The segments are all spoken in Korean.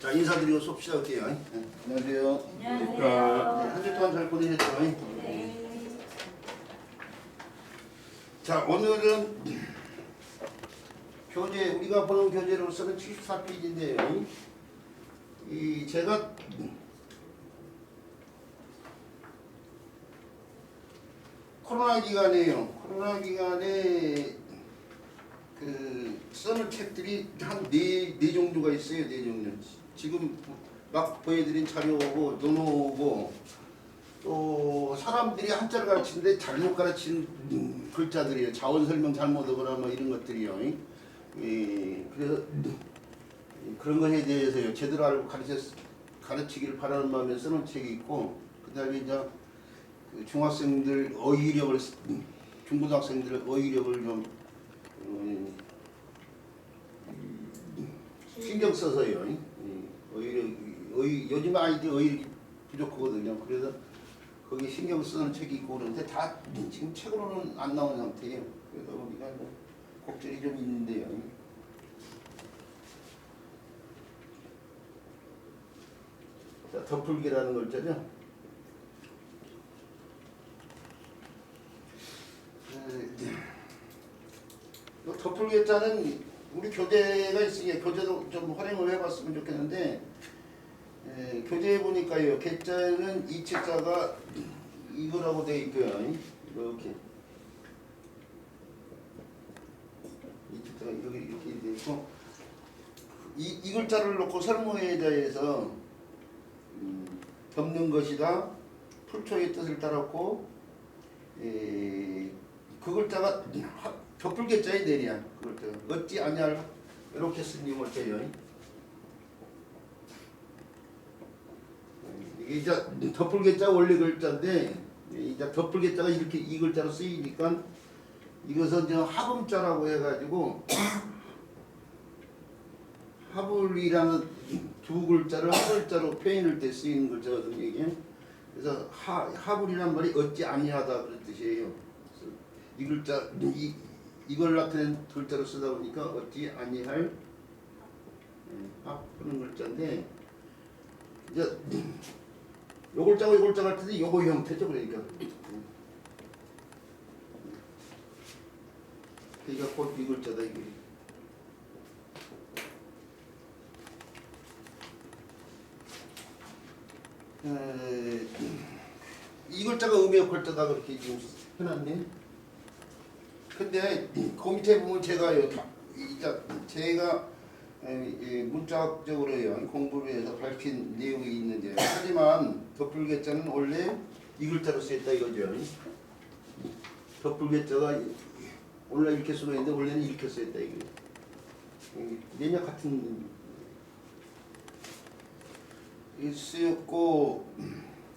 자, 인사드리고 수업 시작할게요. 네, 안녕하세요. 안녕하세요. 네, 한 주 동안 잘 보내셨죠? 네. 자, 오늘은 교재, 우리가 보는 교재로서는 74페이지인데요. 이 제가 코로나 기간에요. 코로나 기간에 그 써는 책들이 한 네 종류가 있어요. 네 종류. 지금 막 보여드린 자료고 논어고 또 사람들이 한자를 가르치는데 잘못 가르친 글자들이에요. 자원 설명 잘못하거나 뭐 이런 것들이요. 그래서 그런 것에 대해서요. 제대로 알고 가르치기를 바라는 마음에 쓰는 책이 있고, 그다음에 이제 그 중학생들 어휘력을 중고등학생들 어휘력을 좀 신경 써서요. 요즘 아이들 어휘력이 부족하거든요. 그래서 거기 신경 쓰는 책이 있고 그러는데 다 지금 책으로는 안 나온 상태예요. 그래서 우리가 곡절이 좀 있는데요. 자, 덧풀기라는 글자죠. 덧풀기 자는 우리 교재가 있으니까 교재도 좀 활용을 해봤으면 좋겠는데, 교재에 보니까요, 개자는 이 책자가 이거라고 되어 있고요. 이렇게 이 책자가 이렇게 되어 있고, 이 글자를 놓고 설명에 대해서 덮는 것이다, 풀초의 뜻을 따랐고, 그 글자가 덧풀개자의 내리야. 그 글자 어찌 아냐 이렇게 쓴 글자예요. 이게 이제 덧풀개자 원래 글자인데, 이제 덧풀개자가 이렇게 이 글자로 쓰이니까 이것은 이제 합음자라고 해가지고 합을이라는 두 글자를 한 글자로 표현할 때 쓰이는 글자거든요. 이게 그래서 합을이란 말이 어찌 아니하다 그런 뜻이에요. 그래서 이 글자 이걸 나타낸 글자로 쓰다 보니까 어찌 아니할 합하는 글자인데, 이제 요 글자고 요 글자가 할 텐데 요거 형태죠. 그러니까 그러니까 곧 이 글자다 이게. 이 글자가 음역 글자다 그렇게 지금 해놨네. 근데 그 밑에 보면 제가요, 제가 문자학적으로요 공부를 해서 밝힌 내용이 있는데요. 하지만 덧풀개자는 원래 이 글자로 쓰였다 이거죠. 덧풀개자가 원래 이렇게 쓰고 있는데 원래는 이렇게 쓰였다 이거죠. 내냐 같은 쓰였고,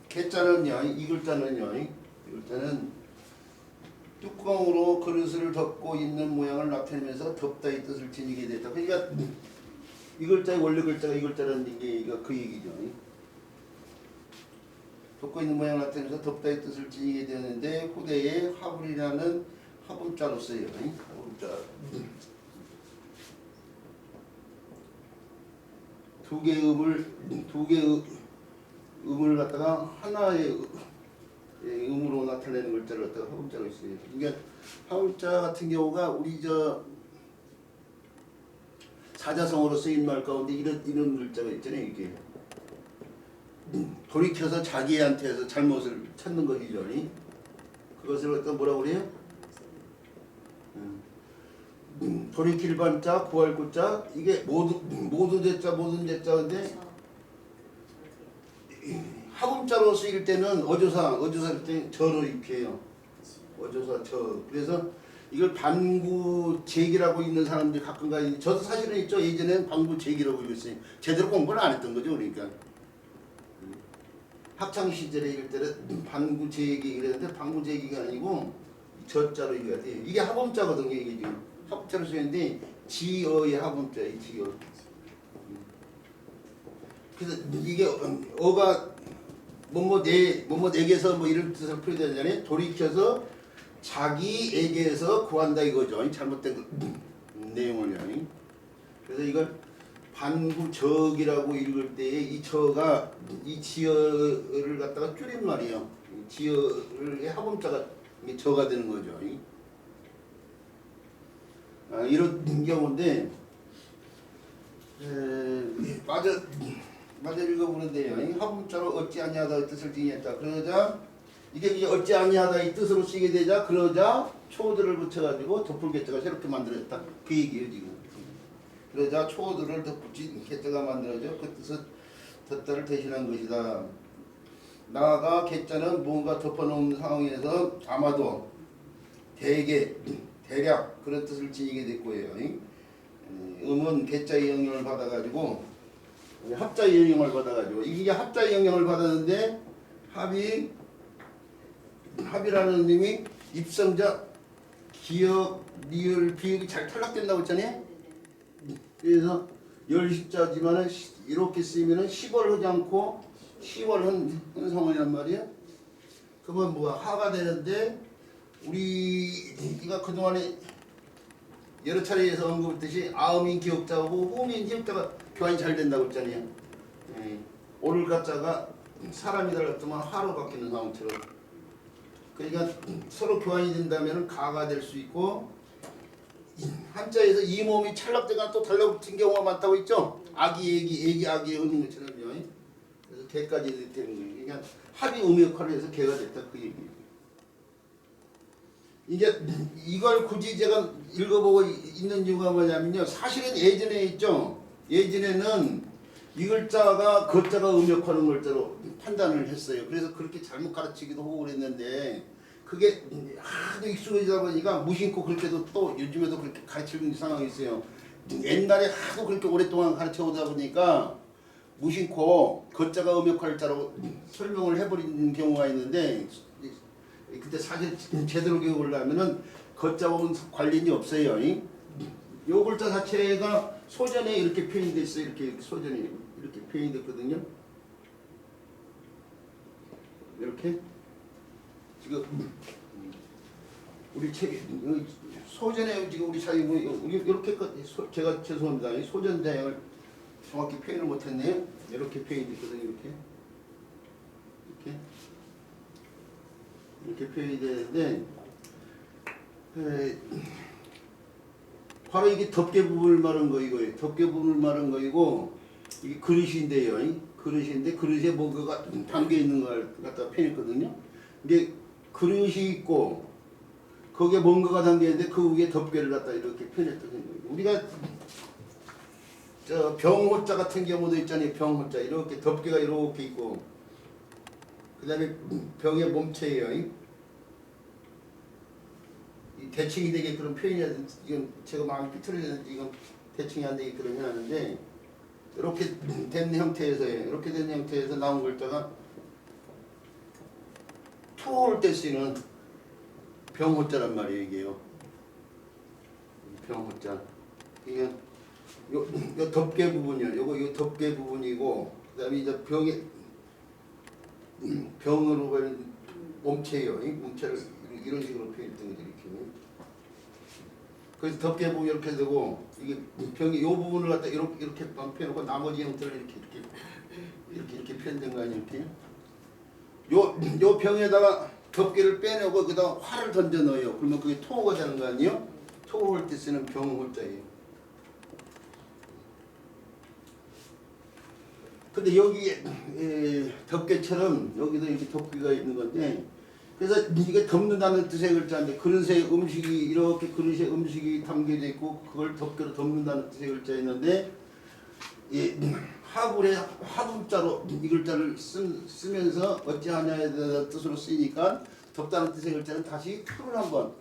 개자는요, 이 글자는요, 뚜껑으로 그릇을 덮고 있는 모양을 나타내면서 덮다의 뜻을 지니게 됐다. 그러니까 이 글자의 원래 글자가 이 글자라는 게 그 얘기죠. 덮고 있는 모양을 나타내면서 덮다의 뜻을 지니게 되는데, 후대에 합을이라는 합음자로 써요. 합음자. 두 개의 음을 갖다가 하나의 음으로 나타내는 글자를 갖다가 합음자로 있어요. 그러니까 합음자 같은 경우가 우리 사자성어로 쓰인 말 가운데 이런 글자가 있잖아요. 이게 돌이켜서 자기한테서 잘못을 찾는 것이죠. 그것을 갖다 뭐라고 그래요? 돌이킬 반자, 구할 구자, 이게 모두 대자, 모든 대자인데 합음자로 쓰일 때는 어조사 때 저로 이렇게 해요. 어조사 저. 그래서 이걸 반구제기라고 있는 사람들이 가끔가 저도 사실은 있죠. 예전에는 반구제기라고 읽었어요. 제대로 공부를 안 했던 거죠. 그러니까 학창 시절에 읽을 때는 반구제기 이랬는데 반구제기가 아니고 저자로 읽어야 돼요. 이게 합음자거든요. 이게 지금 합자로 쓰였는데 지어의 합음자예요. 지어. 그래서 이게 어가 뭐뭐에게서 뭐 이런 뜻을 표현하잖아요. 돌이켜서 자기에게서 구한다 이거죠. 잘못된 내용을요. 그래서 이걸 반구적이라고 읽을 때에 이 저가 이 지어를 갖다가 줄임말이에요. 지어의 합음자가 이게 저가 되는 거죠. 이런 경우인데 맞아 읽어보는데요. 이 합음자로 어찌 아니하다의 뜻을 징했다. 그러자 이게 이제 어찌 아니하다 이 뜻으로 쓰게 되자 그러자 초들을 붙여가지고 덮을 개자가 새롭게 만들어졌다. 그 얘기예요 지금. 그러자 초들을 덧붙인 개자가 만들어져 그 뜻을 덧다를 대신한 것이다. 나아가 개자는 무언가 덮어놓은 상황에서 아마도 대략 그런 뜻을 지니게 됐고요. 음은 개자의 영향을 받아가지고 합자의 영향을 받아가지고 이게 합자의 영향을 받았는데 합이라는 님이 입성자 기역, 리을, 비역이 잘 탈락된다고 했잖아요. 그래서 열십자지만은 이렇게 쓰이면은 10월 하지 않고 10월 한 성원이란 말이에요. 그러면 뭐가 하가 되는데 우리가 그동안에 여러 차례에서 언급했듯이 아음인 기역자하고 호음인 기역자가 교환이 잘 된다고 했잖아요. 오를 가자가 사람이 달랐더만 하로 바뀌는 상황처럼. 그러니까 서로 교환이 된다면 가가 될 수 있고 한자에서 이 몸이 찰락대가 또 달라붙은 경우가 많다고 했죠. 애기 하는 것처럼요. 그래서 개까지 되는 거예요. 그러니까 합이 음의 역할을 해서 개가 됐다 그 얘기예요. 이게 이걸 굳이 제가 읽어보고 있는 이유가 뭐냐면요. 사실은 예전에 있죠. 예전에는 이 글자가 거자가 음역하는 글자로 판단을 했어요. 그래서 그렇게 잘못 가르치기도 하고 그랬는데 그게 하도 익숙해지다 보니까 무심코 그렇게도 또 요즘에도 그렇게 가르치는 상황이 있어요. 옛날에 하도 그렇게 오랫동안 가르쳐오다 보니까 무심코 거자가 음역할 자로 설명을 해버리는 경우가 있는데 그때 사실 제대로 교육을 하면은 거자하고는 관련이 없어요. 요 글자 자체가 소전에 이렇게 표현돼 있어요. 이렇게 소전에 이렇게 표현이 됐거든요. 이렇게 지금 우리 책에 소전에 지금 우리 사이 이렇게 제가 죄송합니다. 소전 대행을 정확히 표현을 못했네요. 이렇게 표현이 됐거든요. 이렇게 표현이 되는데 바로 이게 덮개 부분을 말한 거 이거예요. 덮개 부분을 말한 거이고 이게 그릇인데요. 그릇인데 그릇에 뭔가가 담겨 있는 걸 갖다 표현했거든요. 이게 그릇이 있고 거기에 뭔가가 담겨 있는데 그 위에 덮개를 갖다 이렇게 표현했던 거예요. 우리가 저 병호자 같은 경우도 있잖아요. 병호자 이렇게 덮개가 이렇게 있고 그 다음에 병의 몸체예요. 이 대칭이 되게 그런 표현이 이건 제가 마음이 삐뚤어졌는데 이건 대칭이 안 되게 그런 해놨는데 이렇게 된 형태에서요. 이렇게 된 형태에서 나온 글자가 투어올 때 쓰이는 병호자란 말이에요. 이게요. 병호자. 이게 요 덮개 부분이요. 요 덮개 부분이고 그다음에 이제 병으로 가는 몸체예요. 이 몸체를 이런 식으로 표현했던 거죠. 이렇게. 그래서 덮개 부분 이렇게 되고 이게 병이 요 부분을 갖다 이렇게 표현하고 나머지 형태를 이렇게 표현된 거 아니에요. 이렇게. 요 병에다가 덮개를 빼내고 그다음 활을 던져 넣어요. 그러면 그게 토호가 되는 거 아니에요? 토호할 때 쓰는 병호자예요. 근데 여기에 덮개처럼 여기도 이렇게 덮개가 있는 건데 그래서 이게 덮는다는 뜻의 글자인데 그릇에 음식이 이렇게 그릇에 음식이 담겨져 있고 그걸 덮개로 덮는다는 뜻의 글자였는데 하굴의 화분자로 이 글자를 쓰면서 어찌하냐에 대한 뜻으로 쓰이니까 덮다는 뜻의 글자는 다시 풀을 한번요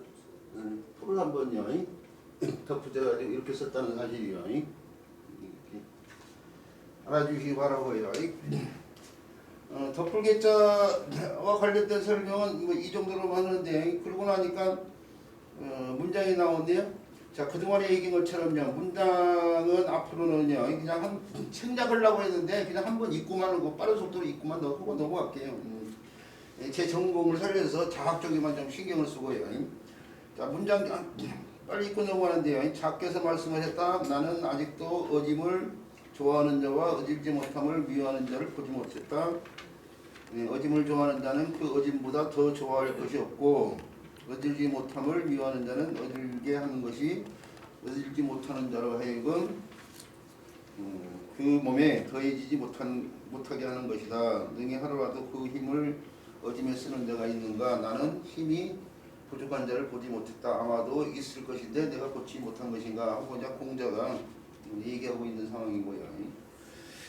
덮어져가지고 이렇게 썼다는 사실이요. 이렇게 알아주시기 바라고요. 덮을개자와 관련된 설명은 뭐 이 정도로 하는데 그러고 나니까 문장이 나오는데요. 자, 그동안에 얘기한 것처럼요. 문장은 앞으로는요. 그냥 생략하려고 했는데 그냥 한번 읽고만 하고 빠른 속도로 읽고만 하고 넘어갈게요. 제 전공을 살려서 자학적이만 좀 신경을 쓰고요. 자, 문장 빨리 읽고 넘어가는데요. 작게서 말씀하셨다. 나는 아직도 어짐을 좋아하는 자와 어질지 못함을 미워하는 자를 보지 못했다. 어짐을 좋아하는 자는 그 어짐보다 더 좋아할 것이 없고 어질지 못함을 미워하는 자는 어질게 하는 것이 어질지 못하는 자로 하여금 그 몸에 더해지지 못하게 하는 것이다. 능히 하루라도 그 힘을 어짐에 쓰는 자가 있는가? 나는 힘이 부족한 자를 보지 못했다. 아마도 있을 것인데 내가 보지 못한 것인가 하고 이제 공자가 얘기하고 있는 상황이고요.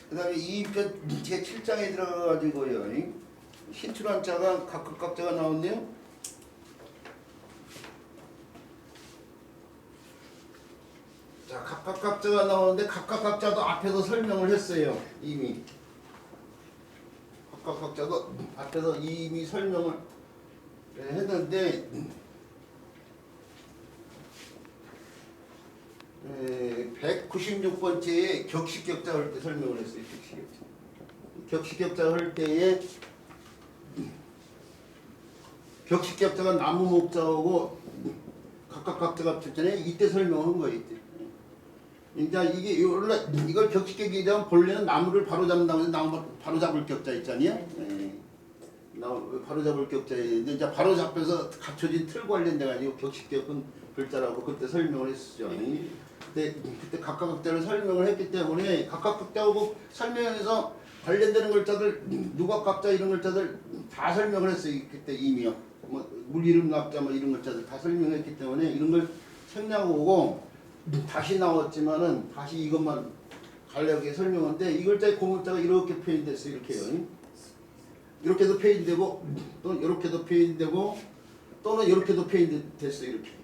그 다음에 이 제7장에 들어가가지고요. 신출한 자가 각각자가 나왔네요. 자, 각각자가 나오는데 각각자도 앞에서 설명을 했어요. 이미. 각각자도 앞에서 이미 설명을 했는데 196번째에 격식격자 할 때 설명을 했어요. 격식격자 할 때에 격식격자가 나무 목자하고 각각자가 붙였잖아요. 이때 설명한 거예요. 이때. 그러니까 이게 원래 이걸 격식격이 되면 본래는 나무를 바로 잡는다고 해서 나무 바로 잡을 격자 있잖아요. 바로 잡을 격자인데 이제 바로 잡혀서 갖춰진 틀 관련돼 가지고 격식격은 글자라고 그때 설명을 했었죠. 그때 각각격자를 설명을 했기 때문에 각각격자하고 설명해서 관련되는 글자들 누각각자 이런 글자들 다 설명을 했어요. 그때 이미요. 뭐 물이름납자 뭐 이런 글자들 다 설명했기 때문에 이런 걸 생략하고 다시 나왔지만은 다시 이것만 간략하게 설명하는데 이 글자의 고문자가 이렇게 표현됐어요. 이렇게요. 이렇게도 표현되고 또는 이렇게도 표현되고 또는 이렇게도 표현됐어요. 이렇게.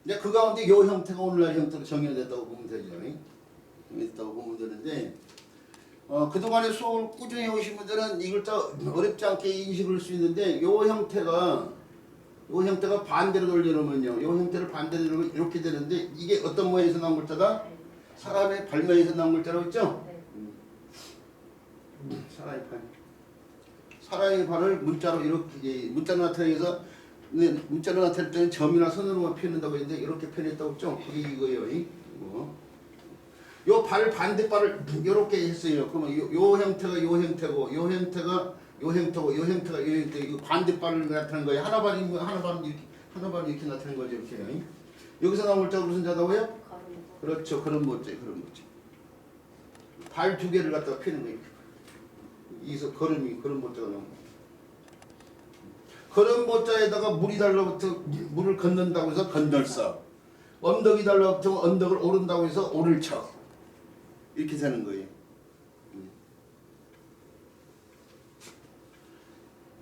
이제 그 가운데 이 형태가 오늘날 형태로 정의됐다고 보면 되죠. 정의됐다고 보면 되는데 그동안에 수업을 꾸준히 오신 분들은 이 글자 어렵지 않게 인식할 수 있는데 이 형태가 반대로 돌려놓으면요. 이 형태를 반대로 돌리면 이렇게 되는데 이게 어떤 모양에서 나온 글자다? 사람의 발명에서 나온 글자라고 했죠? 사람의 발을 문자로 이렇게 문자로 나타내서 문자로 나타낼 때는 점이나 선으로만 표현한다고 했는데 이렇게 표현했다고 했죠? 그게 이거예요. 요 발 반대발을 이렇게 했어요. 그러면 요 형태가 요 형태고 요 형태가 요 형태고 요 형태가 요 형태 이거 반대발을 나타내는 거예요. 하나발이 이렇게 나타내는 거죠. 이렇게. 여기서 나온 글자가 무슨 자다고요? 그렇죠. 그런 모자. 발 두 개를 갖다가 펴는 거예요. 여기서 걸음이 그런 모자가 나온 거예요. 그런 모자에다가 물이 달라붙어 물을 걷는다고 해서 건널서 언덕이 달라붙어 언덕을 오른다고 해서 오를쳐 이렇게 되는 거예요.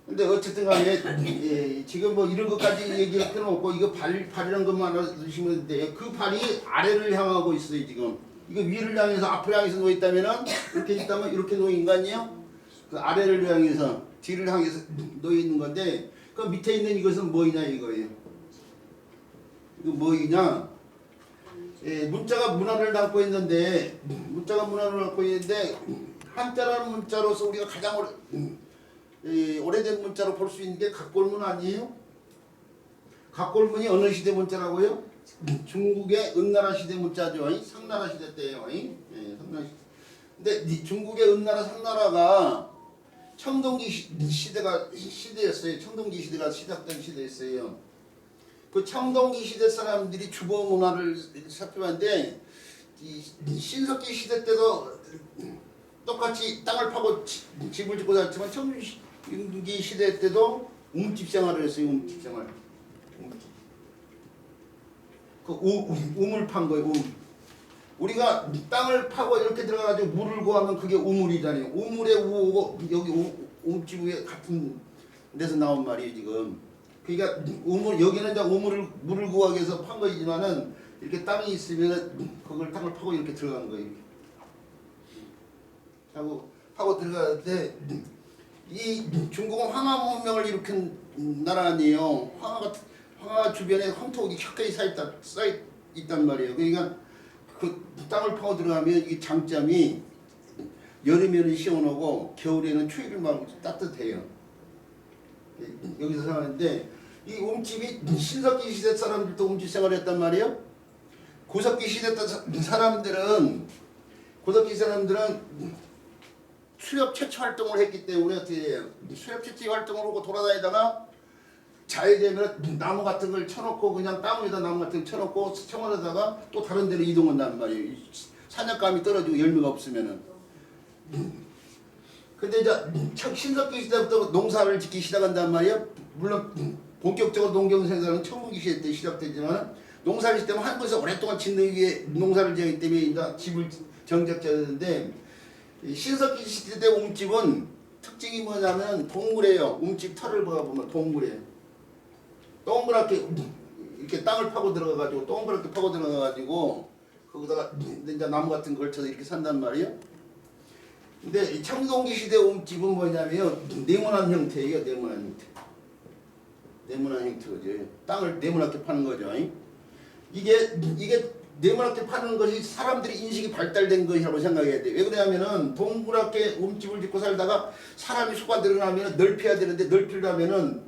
근데 어쨌든 간에 지금 뭐 이런 것까지 얘기할 필요는 없고 이거 발이라는 것만 알아두시면 돼요. 그 발이 아래를 향하고 있어요. 지금 이거 위를 향해서 앞을 향해서 누워 있다면은 이렇게 있다면 이렇게 누워 있는 거 아니에요? 그 아래를 향해서 뒤를 향해서 누워 있는 건데 그 밑에 있는 이것은 뭐이냐 이거예요. 이거 뭐이냐? 문자가 문화를 담고 있는데 한자라는 문자로서 우리가 가장 오래된 문자로 볼 수 있는 게 각골문 아니에요? 각골문이 어느 시대 문자라고요? 중국의 은나라 시대 문자죠. 상나라 시대 때예요. 상나라 시대. 근데 중국의 은나라 상나라가 청동기 시대였어요. 청동기 시대가 시작된 시대였어요. 그 청동기 시대 사람들이 주거 문화를 살펴봤는데 신석기 시대 때도 똑같이 땅을 파고 집을 짓고 살았지만 청동기 시대 때도 움집 생활을 했어요. 움집 생활. 그 우물 판 거예요. 우리가 땅을 파고 이렇게 들어가가지고 물을 구하면 그게 우물이잖아요. 우물에 우고 여기 움집 위에 같은 데서 나온 말이에요 지금. 그러니까 여기는 이제 물을 구하기 위해서 판 거지만은 이렇게 땅이 있으면 그걸 땅을 파고 이렇게 들어간 거예요. 파고 들어가는데 이 중국은 황하 문명을 일으킨 나라 아니에요. 황하 주변에 황토가 켜켜이 쌓여 있단 말이에요. 그러니까 그 땅을 파고 들어가면 이 장점이 여름에는 시원하고 겨울에는 추위를 막고 따뜻해요. 여기서 사는데 이 움집이 신석기 시대 사람들도 움집 생활을 했단 말이에요. 고석기 시대 때 사람들은 수렵 채취 활동을 했기 때문에 어떻게 해요? 수렵 채취 활동을 하고 돌아다니다가 자해되면 나무 같은 걸 쳐놓고 그냥 땅 위에다 나무 같은 걸 쳐놓고 청원에다가 또 다른 데로 이동한단 말이에요. 사냥감이 떨어지고 열매가 없으면은. 근데 이제 신석기 시대부터 농사를 짓기 시작한단 말이에요. 물론 본격적으로 농경 생산은 청동기 시대 때 시작되지만 농사를 짓기 때문에 한국에서 오랫동안 짓는 게 농사를 지었기 때문에 이제 집을 정착되었는데 신석기 시대 때 움집은 특징이 뭐냐면 동굴이에요. 움집 털을 보면 동굴이에요. 동그랗게 이렇게 땅을 파고 들어가가지고 동그랗게 파고 들어가가지고 거기다가 이제 나무 같은 걸 걸쳐서 이렇게 산단 말이에요. 근데 이 청동기 시대 움집은 뭐냐면요, 네모난 형태예요. 네모난 형태. 네모난 형태죠. 땅을 네모나게 파는 거죠. 이게 네모나게 파는 것이 사람들의 인식이 발달된 것이라고 생각해야 돼요. 왜 그러냐면은 동그랗게 움집을 짓고 살다가 사람이 수가 늘어나면 넓혀야 되는데 넓히려면은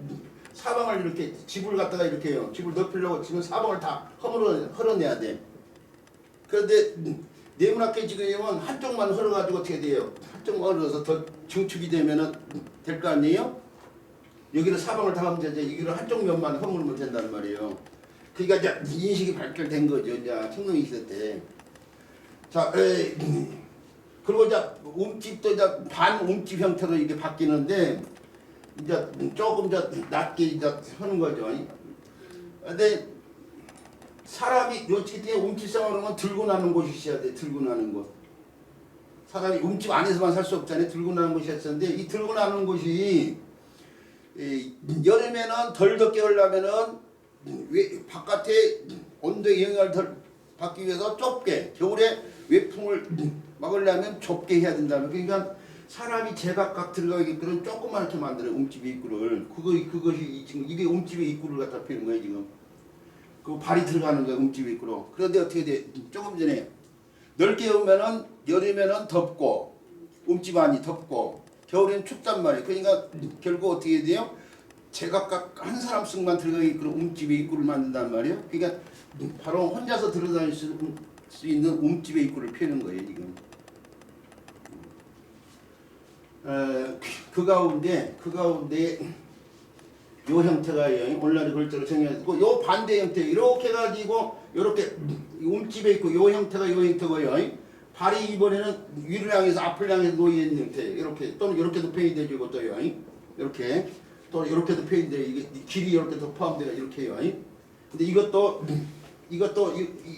사방을 이렇게 집을 갖다가 이렇게 해요. 집을 넓히려고 지금 사방을 다 헐어내야 돼. 그런데 네모나게 지으면 한쪽만 헐어가지고 어떻게 돼요? 한쪽만 헐어서 더 증축이 되면은 될 거 아니에요? 여기를 사방을 다 하면 이제 여기를 한쪽 면만 허물면 된다는 말이에요. 그러니까 이제 인식이 발달된 거죠. 이제 청동기 시대 때. 자, 그리고 이제 움집도 이제 반 움집 형태로 이렇게 바뀌는데 이제 조금 더 낮게 이제 하는 거죠. 근데 사람이 요치때 움집 생활을 하면 들고 나는 곳이 있어야 돼. 들고 나는 곳. 사람이 움집 안에서만 살 수 없잖아요. 들고 나는 곳이 있었는데 이 들고 나는 곳이 여름에는 덜 덥게 하려면은 바깥에 온도의 영향을 덜 받기 위해서 좁게, 겨울에 외풍을 막으려면 좁게 해야 된다는. 그러니까 사람이 제각각 들어가게끔 조그맣게 만들어 움집의 입구를. 그것이 지금 이게 움집의 입구를 갖다 피는 거예요 지금. 그 발이 들어가는 거예요 움집의 입구로. 그런데 어떻게 돼? 조금 전에 넓게 오면은 여름에는 덥고 움집 안이 덥고 겨울에는 춥단 말이에요. 그러니까 결국 어떻게 돼요? 제각각 한 사람 씩만 들어가게끔 움집의 입구를 만든단 말이에요. 그러니까 바로 혼자서 들어다닐 수 있는 움집의 입구를 펴는 거예요 지금. 그 가운데 요 형태가 오늘날의 글자로 정해졌고 요 반대 형태 이렇게 가지고 요렇게 움집에 있고 요 형태가 요 형태고요. 발이 이번에는 위를 향해서 앞을 향해서 놓여 있는 형태 이렇게 또는 이렇게도 표현이 되죠 이것도요. 이렇게 또 이렇게도 표현이 돼요. 이게 길이 이렇게도 포함되어 이렇게요. 근데 이것도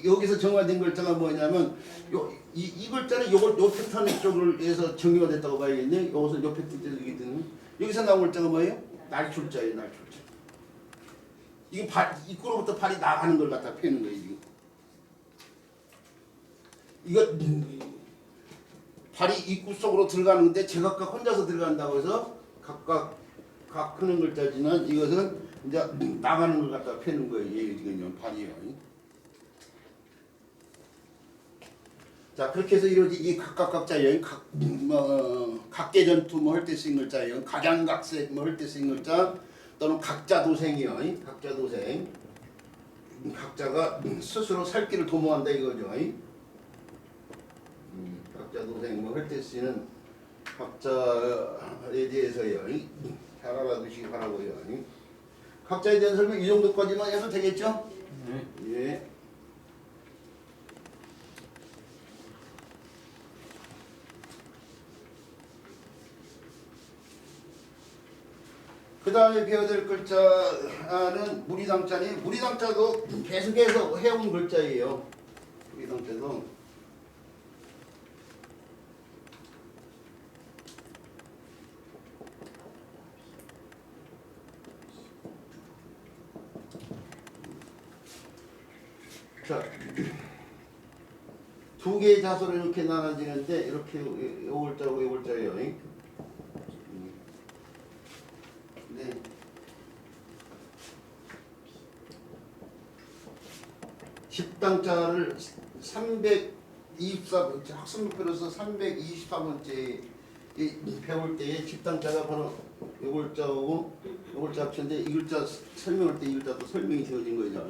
여기서 정화된 글자가 뭐냐면 이 글자는 요 패턴 쪽을 해서 정의가 됐다고 봐야겠네. 요것은 요 패턴 쪽이거든요. 여기서 나온 글자가 뭐예요? 날출자예요. 날출자. 이게 입구로부터 발이 나가는 걸 갖다 펴는 거예요. 지금. 이거 발이 입구 속으로 들어가는데 제각각 혼자서 들어간다고 해서 각각 크는 글자지만 이것은 이제 나가는 걸 갖다 펴는 거예요. 이거는 발이요. 자 그렇게 해서 이루어지 이 각자예요. 각계전투 뭐 할 때 쓰인 글자예요. 각양각색 뭐 할 때 쓰인 글자 또는 각자도생이요. 각자도생. 각자가 스스로 살 길을 도모한다 이거죠. 각자도생 뭐 할 때 쓰이는 각자에 대해서요. 잘 알아두시기 바라고요. 각자에 대한 설명 이 정도까지만 해도 되겠죠? 예. 그 다음에 배워야 될 글자는 무리당자니 무리당자도 계속해서 해온 글자예요. 무리당자도 자, 두 개의 자소로 이렇게 나눠지는데 이렇게 요 글자고 요 글자예요. 네. 집당자를 324번째 학습목표로서 324번째 배울 때에 집당자가 바로 요 글자고 요 글자 합쳤는데 이 글자 설명할 때 이 글자도 설명이 되어진 거죠.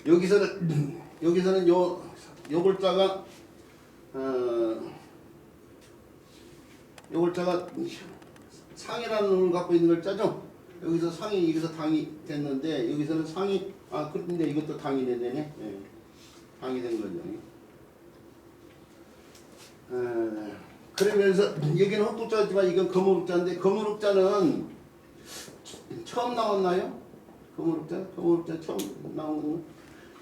여기서는 요 글자가 요 글자가 상이라는 놈을 갖고 있는 글자죠. 여기서 상이 여기서 당이 됐는데 여기서는 상이 그런데 이것도 당이 됐네. 예. 당이 된 거죠. 그러면서 여기는 흑국자지만 이건 거무룩자인데 거무룩자는 처음 나왔나요? 거무룩자 처음 나온 거.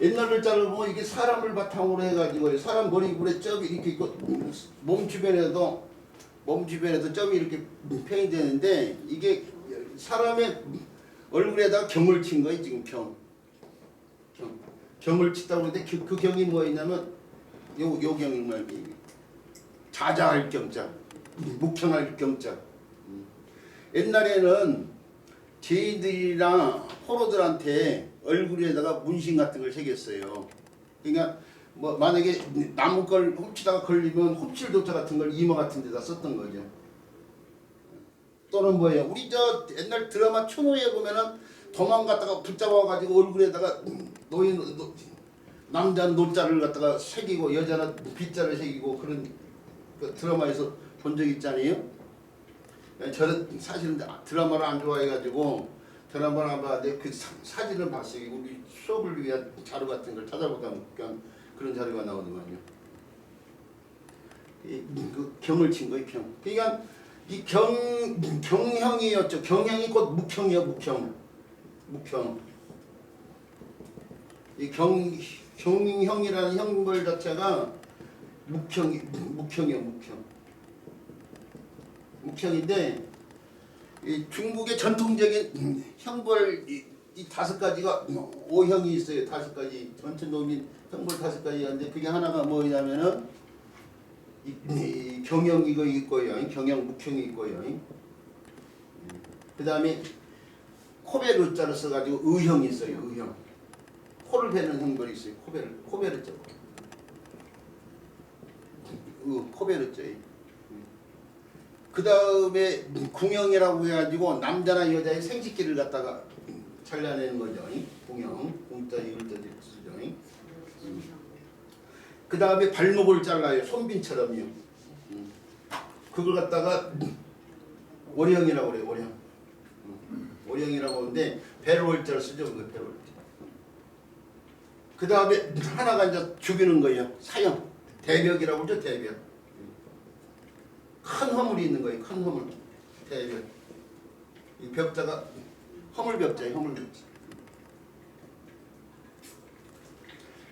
옛날 글자를 보면 이게 사람을 바탕으로 해가지고 사람 머리굴에 점이 이렇게 있고 몸 주변에도 점이 이렇게 표현이 되는데 이게 사람의 얼굴에다가 경을 친 거예요. 지금 경을 쳤다고 하는데 그 경이 뭐였냐면 요 경이 말이에요. 자자할 경자, 묵형할 경자. 옛날에는 죄인들이나 호로들한테 얼굴에다가 문신 같은 걸 새겼어요. 그러니까 뭐 만약에 나무 걸 훔치다가 걸리면 훔칠도자 같은 걸 이마 같은 데다 썼던 거죠. 또는 뭐예요? 우리 저 옛날 드라마 추노에 보면은 도망갔다가 붙잡아가지고 얼굴에다가 남자는 노자를 갖다가 새기고 여자는 빗자를 새기고 그런 그 드라마에서 본 적 있잖아요. 저는 사실은 드라마를 안 좋아해가지고 드라마를 안 봤는데 그 사진을 봤어요. 우리 수업을 위한 자료 같은 걸 찾아보다 그냥 그런 자료가 나오더만요. 그 경을 친 거예요. 경. 그러니까 이 경형이었죠. 경형이 곧 묵형이요. 묵형. 이 경형이라는 형벌 자체가 묵형이요. 묵형인데 이 중국의 전통적인 형벌 이 5가지가 5형이 있어요. 5가지 전통적인 형벌 5가지가 있는데 그게 하나가 뭐냐면은 이 경형 이거 있고요. 경형 묵형이 있고요. 그 다음에 코베 르자를 써가지고 의형이 있어요. 의형. 코를 베는 형벌이 있어요. 코베 르자. 코베 르자. 그 다음에 궁형이라고 해가지고 남자나 여자의 생식기를 갖다가 잘라내는 거죠. 궁형. 궁자 이걸 쓰죠. 그 다음에 발목을 잘라요. 손빈처럼요. 그걸 갖다가 오령이라고 그래요. 오령이라고 하는데 배월자를 쓰죠. 그 배월자. 그 다음에 하나가 이제 죽이는 거예요. 사형. 대벽이라고 그러죠. 대벽. 큰 허물이 있는 거예요. 큰 허물. 대벽. 이 벽자가 허물벽자예요. 허물벽자.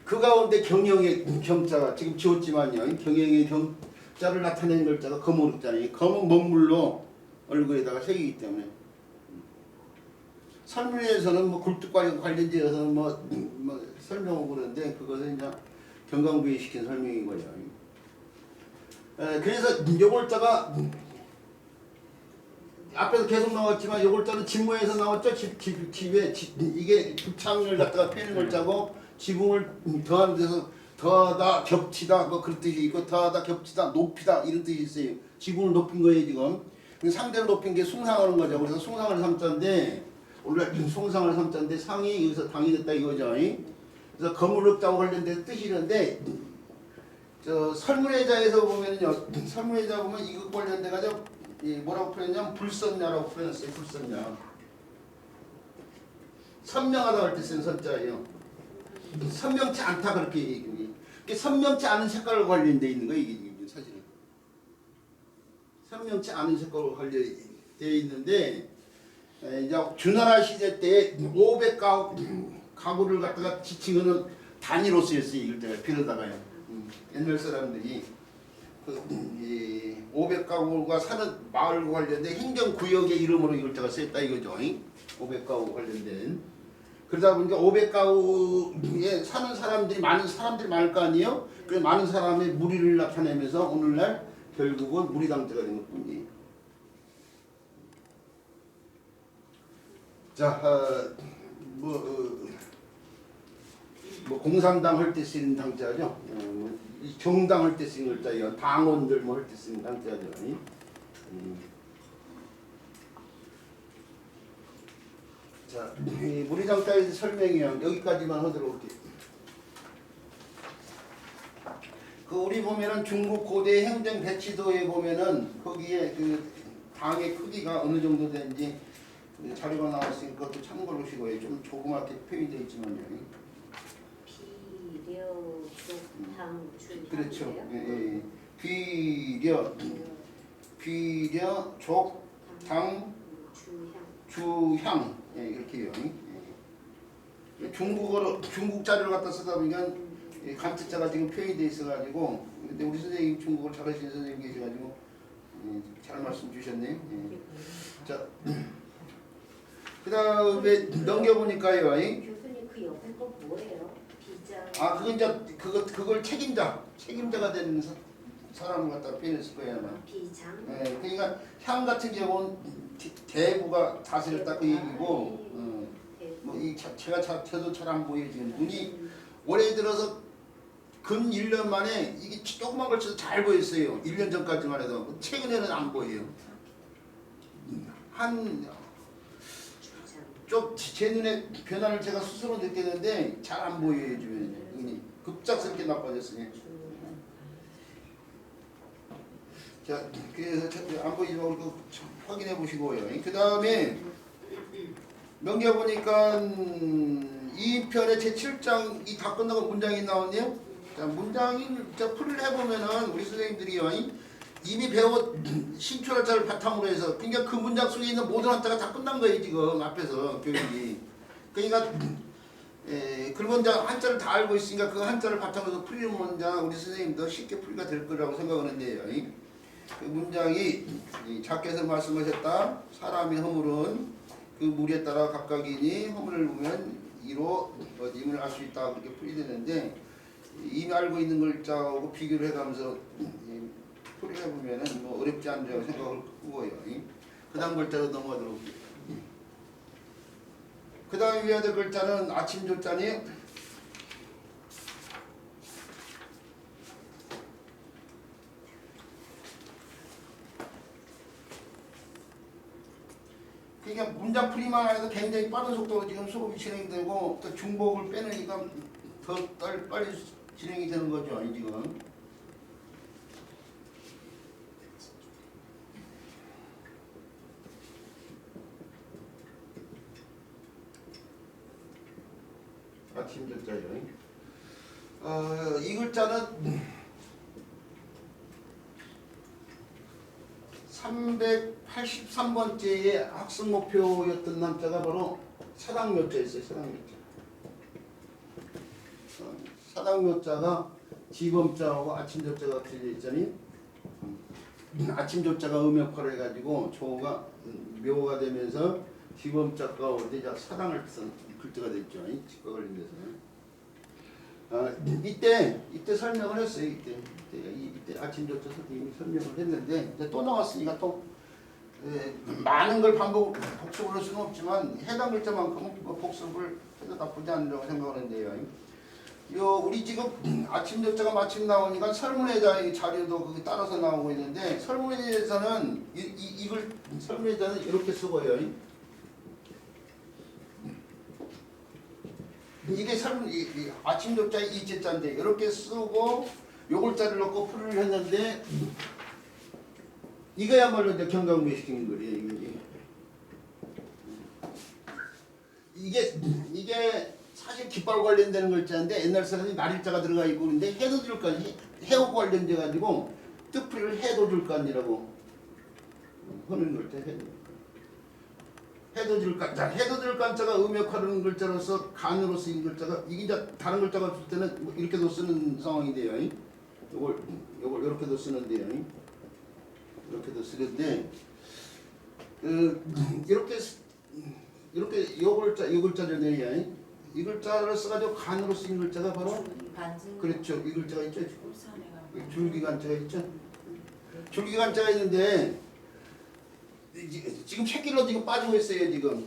그 가운데 경영의 경자가 지금 지웠지만요. 경영의 경자를 나타내는 글자가 거무룩자네요. 검은 먹물로 얼굴에다가 새기기 때문에. 설문에서는 뭐 굴뚝과 관련지어서는 뭐 설명하고 그러는데 그것은 이제 경강부에 시킨 설명인 거예요. 그래서 요 글자가 앞에서 계속 나왔지만 요 글자는 진모에서 나왔죠. 집에 이게 북창을 갖다가 펴는 글자고 지붕을 더하는 데서 더하다 겹치다 뭐 그런 뜻이 있고 더하다 겹치다 높이다 이런 뜻이 있어요. 지붕을 높인 거예요 지금. 상대를 높인 게 숭상하는 거죠. 그래서 숭상을 삼자인데 원래 숭상을 삼자인데 상이 여기서 당이 됐다 이거죠. 그래서 거무룩자와 관련된 뜻이 있는데 저 설문회자에서 보면요. 설문회자 보면 이거 관련돼 가지고 뭐라고 표현했냐면 불선냐라고 표현했어요. 불선냐. 선명하다 할 때 쓴 선자예요. 선명치 않다 그렇게 얘기해요. 선명치 않은 색깔로 관련되어 있는 거예요. 이게 사실은. 선명치 않은 색깔로 관련되어 있는데 이제 주나라 시대 때 500가구를 갖다가 지칭하는 단위로 쓰였어요. 이걸 때가 빌어다가요. 옛날 사람들이 500가구가 사는 마을과 관련된 행정구역의 이름으로 이걸 때가 쓰였다 이거죠. 500가구 관련된. 그러다 보니까 500가구에 사는 사람들이 많을 거 아니에요? 그 많은 사람의 무리를 나타내면서 오늘날 결국은 무리당제가 된 것뿐이에요. 자, 뭐 공산당 할 때 쓰는 당자죠. 정당 할 때 쓰는 글자예요. 당원들 뭐 할 때 쓰는 당자죠. 자, 무리당자에서 설명이요. 여기까지만 하도록 할게요. 그 우리 보면은 중국 고대 행정 배치도에 보면은 거기에 그 당의 크기가 어느 정도 되는지 그 자료가 나왔으니까 그것도 참고로 보시고요. 좀 조그맣게 표현되어 있지만요. 비려 족당 주. 그렇죠. 예. 비려 족당 주향 이렇게요. 예. 중국어로 중국 자료를 갖다 쓰다 보니까 간뜻자가 지금 표현이 돼 있어가지고 근데 우리 선생님 중국어를 잘하시는 선생님 계셔가지고 잘 말씀 주셨네요. 예. 자, 그 다음에 넘겨보니까요. 교수님 그 옆에 거 뭐예요? 비장. 아, 그건 이제 그걸 책임자가 되는 사람을 갖다 표현했을 거예요 아마. 비장. 예, 그러니까 향 같은 경우는 대부가 다스렸다 그 얘기고, 뭐이 저도 잘 안 보여요 지금 눈이 올해 들어서 근 1년 만에 이게 조그만 걸 쳐도 잘 보였어요. 1년 전까지만 해도 최근에는 안 보여요. 좀 제 눈에 변화를 제가 스스로 느꼈는데 잘 안 보여요 주변에. 눈이 급작스럽게 나빠졌어요. 자, 그래서 안 보이지 말고 확인해 보시고요. 그 다음에 넘겨보니까 2편의 제7장이 다 끝나고 문장이 나왔네요. 자, 문장을 풀이를 해보면은 우리 선생님들이요. 이미 배운 신초월자를 바탕으로 해서 그러니까 그 문장 속에 있는 모든 한자가 다 끝난 거예요 지금 앞에서 교육이. 그러니까 그리고 이제 한자를 다 알고 있으니까 그 한자를 바탕으로 해서 풀이는 문장 우리 선생님도 쉽게 풀이가 될 거라고 생각하는데요. 그 문장이 작게서 말씀하셨다. 사람이 허물은 그 물에 따라 각각이니 허물을 보면 이로 임을 알 수 있다 그렇게 풀이되는데 이미 알고 있는 글자하고 비교를 해가면서 풀이를 해보면은 뭐 어렵지 않다고 생각을 하고요. 그 다음 글자로 넘어가도록 할게요. 그 다음에 외워야 될 글자는 아침 조자네요. 그러니까 문장 풀이만 해도 굉장히 빠른 속도로 지금 수업이 진행되고 또 중복을 빼내니까 더 빨리 진행이 되는 거죠 지금. 아침 조자요. 이 글자는 383번째의 학습 목표였던 남자가 바로 사당묘자였어요. 사당묘자가 지범자하고 아침조자가 틀려 있잖아요. 아침조자가 음역화를 해가지고 조가 묘가 되면서 지범자가 어디 사당을 쓴 글자가 됐죠. 직과 관련돼서. 이때 설명을 했어요. 이때 아침조자 선생님이 설명을 했는데 이제 또 나왔으니까 또 많은 걸 복습을 할 수는 없지만 해당 글자만큼은 복습을 해도 나쁘지 않다고 생각하는데요. 우리 지금 아침조자가 마침 나오니까 설문회자의 자료도 거기 따라서 나오고 있는데 설문회자에서는 이걸 설문회자는 이렇게 쓰고요. 이게 아침조자의 이제자인데 이렇게 쓰고 요글자를 넣고 풀이를 했는데 이거야말로 이제 경강부시키는 거예요. 이게 사실 깃발 관련되는 글자인데 옛날 사람이 날일자가 들어가 있고 그런데 해도줄간 해오 관련돼 가지고 뜻풀이를 해도줄간이라고 하는 글자. 해도줄간자가 음역하는 글자로서 간으로 쓰인 글자가 이게 이제 다른 글자가 없을 때는 뭐 이렇게도 쓰는 상황인데요. 요걸 이렇게도 쓰는데요. 이렇게도 쓰는데 이렇게 요 글자잖아요. 이 글자를 써가지고 간으로 쓰인 글자가 바로 그렇죠. 이 글자가 있죠. 줄기간자가 있죠. 줄기간자가 있는데 지금 새끼로 지금 빠지고 있어요. 지금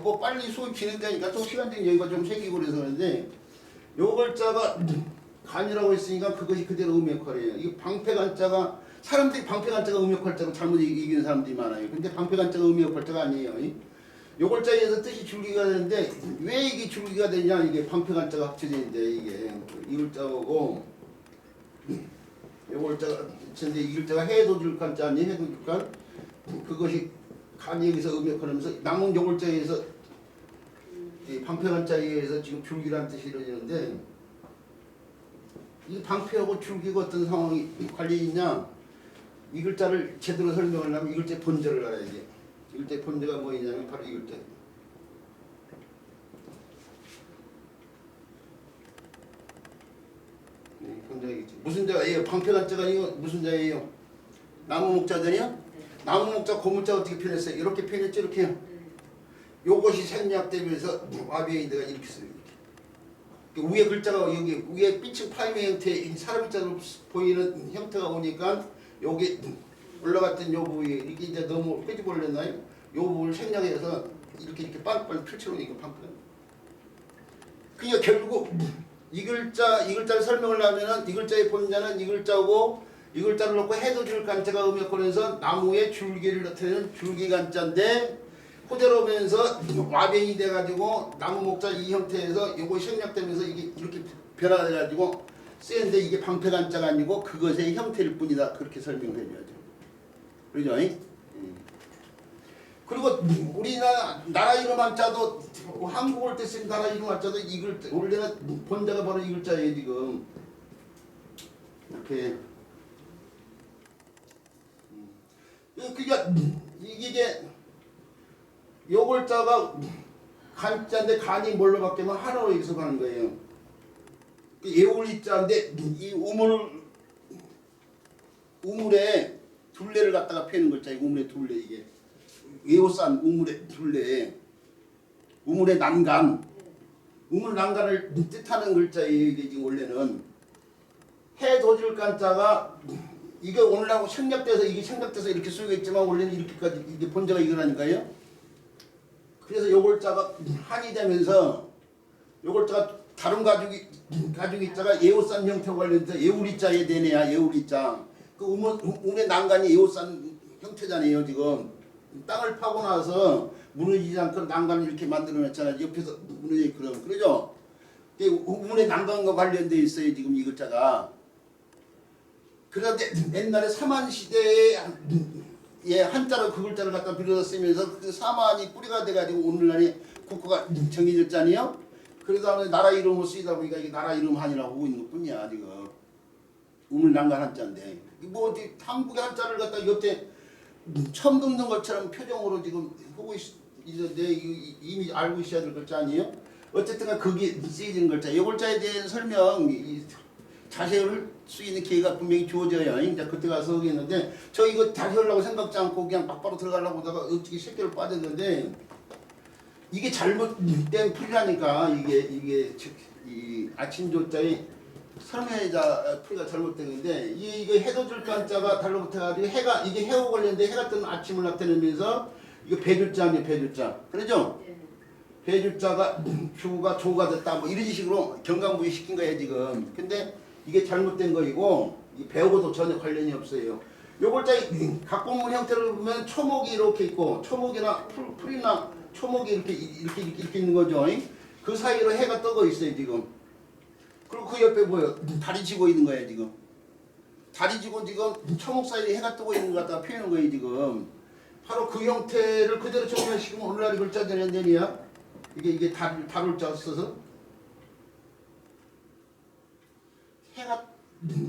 뭐 빨리 수업 진행되니까 또 시간적인 여유가 좀 생기고 그래서 그런데 요 글자가 간이라고 했으니까 그것이 그대로 음역할이에요. 이 방패간자가 사람들이 방패간자가 음역할자로 잘못 이기는 사람들이 많아요. 근데 방패간자가 음역할자가 아니에요. 요 글자에 의해서 뜻이 줄기가 되는데 왜 이게 줄기가 되냐 이게 방패간자가 합쳐져 있는데 이게 이 글자고 요 글자가 근데 이 글자가 해돋을 간자 아니에요? 해돋을 간 그것이 간이 여기서 음역하면서 남은 요 글자에서 이 방패간자에 의해서 지금 줄기란 뜻이 이루어지는데 이 방패하고 줄기가 어떤 상황이 관련이 있냐? 이 글자를 제대로 설명하려면 이 글자의 본절을 알아야 돼. 이 글자의 본절가 뭐냐면 바로 이 글자. 네, 본절이겠지. 무슨 자예요? 방패간자가 아니고 무슨 자예요? 나무 목자잖아요? 네. 나무 목자 고문자 어떻게 표현했어요? 이렇게 표현했죠? 이렇게요. 네. 요것이 생략되면서 와비에이드가 이렇게 써요. 이렇게. 위에 글자가 여기 위에 삐칭 파임의 형태 사람 글자로 보이는 형태가 오니까 여기 올라갔던 요 부위에 이렇게 이제 너무 끄집어올렸나요? 요 부분을 생략해서 이렇게 빵빵 펼쳐놓으니까 방패. 그러니까 결국 이 글자를 설명을 하면은 이 글자의 본자는 이 글자고 이 글자를 놓고 해돋을 간자가 음역하면서 나무의 줄기를 나타내는 줄기간자인데 그대로 오면서 와변이 돼가지고 나무 목자 이 형태에서 요거 생략되면서 이게 이렇게 변화가 돼가지고 쓰였는데 이게 방패간자가 아니고 그것의 형태일 뿐이다. 그렇게 설명을 해줘야죠. 그러죠? 그리고 나라 이름 한자도 한국 올 때 쓴 나라 이름 한자도 이 글자 원래는 본자가 바로 이 글자예요 지금. 이렇게 그러니까 이게 요 글자가 간자인데 간이 뭘로 바뀌면 하나로 여기서 가는 거예요. 예울이자인데 이 우물에 둘레를 갖다가 펴는 글자예요. 우물의 둘레 이게 예오산 우물의 둘레 우물의 난간 우물 난간을 뜻하는 글자예요. 이게 지금 원래는 해돋을 간자가 이게 오늘하고 생략돼서 이렇게 쓰여 있지만 원래는 이렇게까지 이게 본자가 이거라니까요. 그래서 요 글자가 한이 되면서 요 글자가 다른 가죽이 자가 예오산 형태와 관련해서 예우리자에 되네야 예우리자. 그 우물의 난간이 예오산 형태잖아요 지금. 땅을 파고 나서 무너지지 않고 난간을 이렇게 만들어놨잖아요. 옆에서 무너져 그럼 그러죠. 우물의 난간과 관련돼 있어요 지금 이 글자가. 그런데 옛날에 사만 시대에 한자로 그 글자를 갖다 빌어서 쓰면서 그 사만이 뿌리가 돼가지고 오늘날에 국가가 정해졌잖아요. 그러다 나라 이름으로 쓰이다 보니까 이게 나라 이름 한이라고 하고 있는 것뿐이야 지금. 우물난간 한자인데 뭐 어디 한국의 한자를 갖다 여태 처음 듣는 것처럼 표정으로 지금 하고 있는데 이미 알고 있어야 될 글자 아니에요? 어쨌든 그게 쓰여진 글자. 이 글자에 대한 설명 자세를 쓰이는 기회가 분명히 주어져야 이제 그때 가서 하겠는데 저 이거 다시 하려고 생각지 않고 그냥 막바로 들어가려고 하다가 어떻게 새끼를 빠졌는데 이게 잘못된 풀이라니까 이게 이 아침조자의 설명자 풀이가 잘못된 건데 이게 해돋을 간자가 달로붙어가지고 해가 이게 해오 관련된 해가 뜨는 아침을 나타내면서 이거 배주자 아니에요 배주자 그러죠? 배주자가 주가 조가 됐다 뭐 이런 식으로 경강부에 시킨 거예요 지금. 근데 이게 잘못된 거이고 배우고도 전혀 관련이 없어요. 요 글자의 각본문 형태를 보면 초목이 이렇게 있고 초목이나 풀이나 초목이 이렇게 있는 거죠. 그 사이로 해가 떠고 있어요 지금. 그리고 그 옆에 뭐예요? 달이 지고 있는 거예요 지금. 달이 지고 지금 초목 사이에 해가 뜨고 있는 것 갖다가 표현한 거예요 지금. 바로 그 형태를 그대로 정리하시면 오늘날 이 글자 되는데니야. 이게 달을 자 써서 해가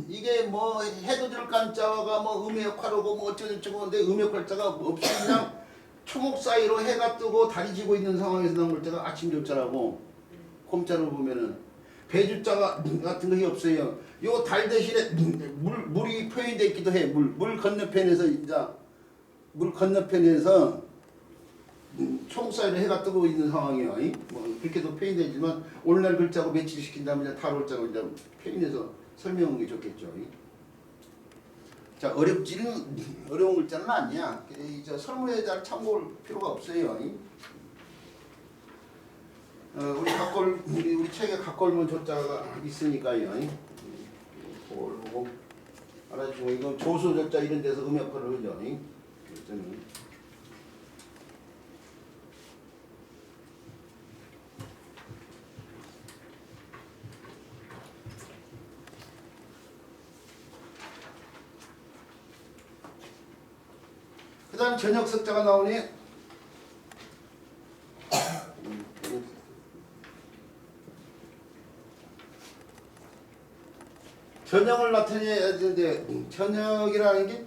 이게 뭐 해돋을 간자가 뭐 음의 역할하고 뭐 어쩌고저쩌고 근데 음의 역할자가 없이 그냥 초목 사이로 해가 뜨고 달이 지고 있는 상황에서 나온 글자가 아침조자라고 곰자로 보면은 배주자 같은 것이 없어요. 요 달 대신에 물이 표현되어 있기도 해. 물 건너편에서 이제 물 건너편에서 초목 사이로 해가 뜨고 있는 상황이에요. 뭐 그렇게도 표현되지만 오늘날 글자고 매치시킨다면 이제 달월자고 이제 표현해서 설명하는 게 좋겠죠. 자 어려운 글자는 아니야. 저 설문에 잘 참고할 필요가 없어요. 우리 책에 각골문 조자가 있으니까요. 그걸 보고 알아주고 이거 조수 조자 이런 데서 음역할을 하죠. 글자는. 그 다음 저녁 석자가 나오네. 저녁을 나타내야 되는데 저녁이라는 게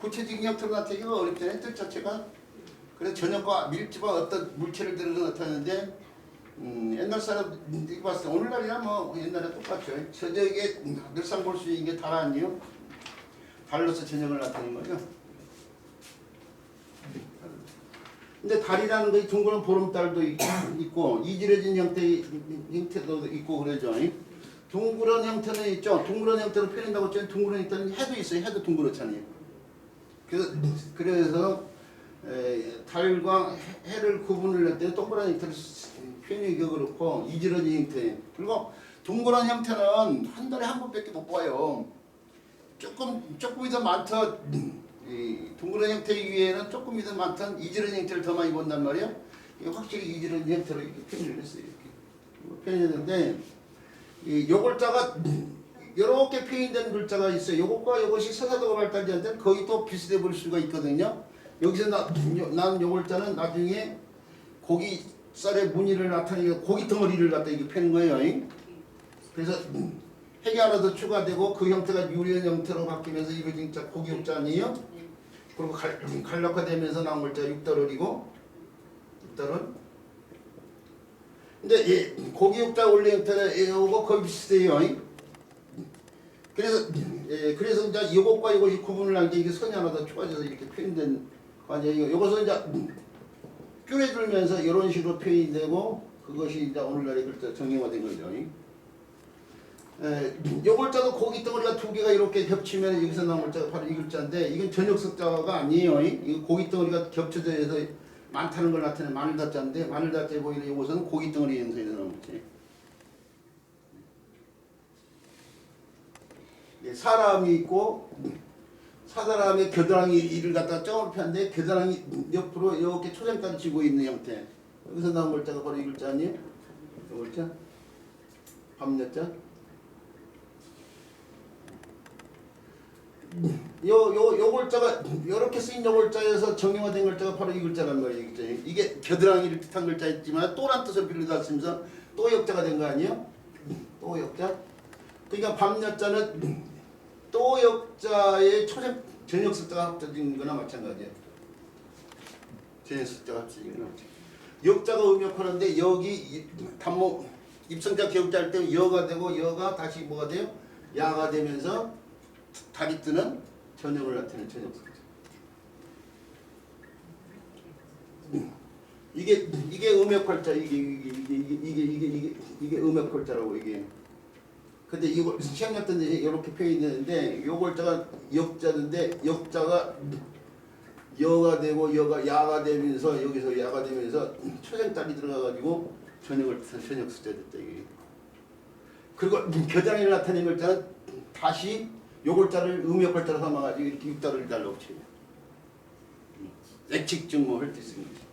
구체적인 형태로 나타내기가 어렵잖아요. 뜻 자체가. 그래서 저녁과 밀집한 어떤 물체를 들어서 나타내는데 옛날 사람들이 봤을 때 오늘날이나 뭐 옛날에 똑같죠. 저녁에 늘상 볼 수 있는 게 달 아니에요. 달로서 저녁을 나타내는 거죠. 근데 달이라는 게 둥그런 보름달도 있고 이질해진 형태도 있고 그러죠. 둥그런 형태는 있죠. 둥그런 형태로 표현한다고 했잖아요. 둥그런 형태는 해도 있어요. 해도 둥그렇잖아요. 그래서 달과 해를 구분을 할 때는 동그란 형태를 표현하기가 그렇고 이질해진 형태. 그리고 둥그런 형태는 한 달에 한 번밖에 못 봐요. 조금 더 많던 이 둥그런 형태 위에는 조금 더 많던 이질해진 형태를 더 많이 본단 말이에요. 확실히 이질해진 형태로 이렇게 표현을 했어요. 이렇게 표현했는데 요 글자가 이렇게 표현된 글자가 있어요. 요것과 요것이 서사도가 발달되는데 거의 또 비슷해 볼 수가 있거든요. 여기서 난 요 글자는 나중에 고기살의 무늬를 나타내고 고기 덩어리를 갖다 이렇게 펴는 거예요. 그래서 핵이 하나 더 추가되고 그 형태가 유리한 형태로 바뀌면서 이루어진 자 고기 육자 아니에요? 그리고 간략화되면서 나온 글자 육달월이고 육달월. 근데 고기 육자 원래 형태는 이거 거의 비슷해요. 그래서 이제 이것과 이것이 구분을 한 게 이게 선이 하나 더 추가돼서 이렇게 표현된 거 아니에요. 이것은 이제 줄여들면서 이런 식으로 표현이 되고 그것이 이제 오늘날의 글자 정형화된 거죠. 요 글자도 고기 덩어리가 두 개가 이렇게 겹치면 여기서 나온 글자가 바로 이 글자인데 이건 저녁 석자가 아니에요. 이거 고기 덩어리가 겹쳐져 해서 많다는 걸 나타내는 마늘 다자인데 마늘 다자에 보이는 이것은 고기 덩어리 형성에서 나온 거지. 사람이 있고 사람의 겨드랑이 이를 갖다가 점을 폈는데 겨드랑이 옆으로 이렇게 초장까지 쥐고 있는 형태. 여기서 나온 글자가 바로 이 글자 아니에요? 이 글자? 밤여자? 요 글자가 이렇게 쓰인 요 글자에서 정형화된 글자가 바로 이 글자란 말이에요. 이게 겨드랑이를 뜻한 글자였지만 또란 뜻을 빌려다 쓰면서 또 역자가 된 거 아니에요? 또 역자? 그러니까 밤여자는 또 역자의 저녁 석자가 합쳐진 거나 마찬가지예요. 저녁 석자가 합쳐진 거나 마찬가지예요. 역자가 음역하는데 여기 단모 입성자 기역자 할 때 여가 되고 여가 다시 뭐가 돼요? 야가 되면서 달이 뜨는 저녁을 나타내는 저녁 석자. 이게 음역할자 이게 음역할자라고 이게. 근데 이거 시험할 때 이렇게 표현이 되는데 요 글자가 역자인데 역자가 여가 되고 여가 야가 되면서 여기서 야가 되면서 초생달이 들어가가지고 저녁을 저녁 숫자 됐다 이게. 그리고 겨드랑이를 나타내는 글자는 다시 요 글자를 음역글자로 삼아가지고 이렇게 육달을 달라고 쳐요. 액칙증 뭐 할 때 쓰는 거죠.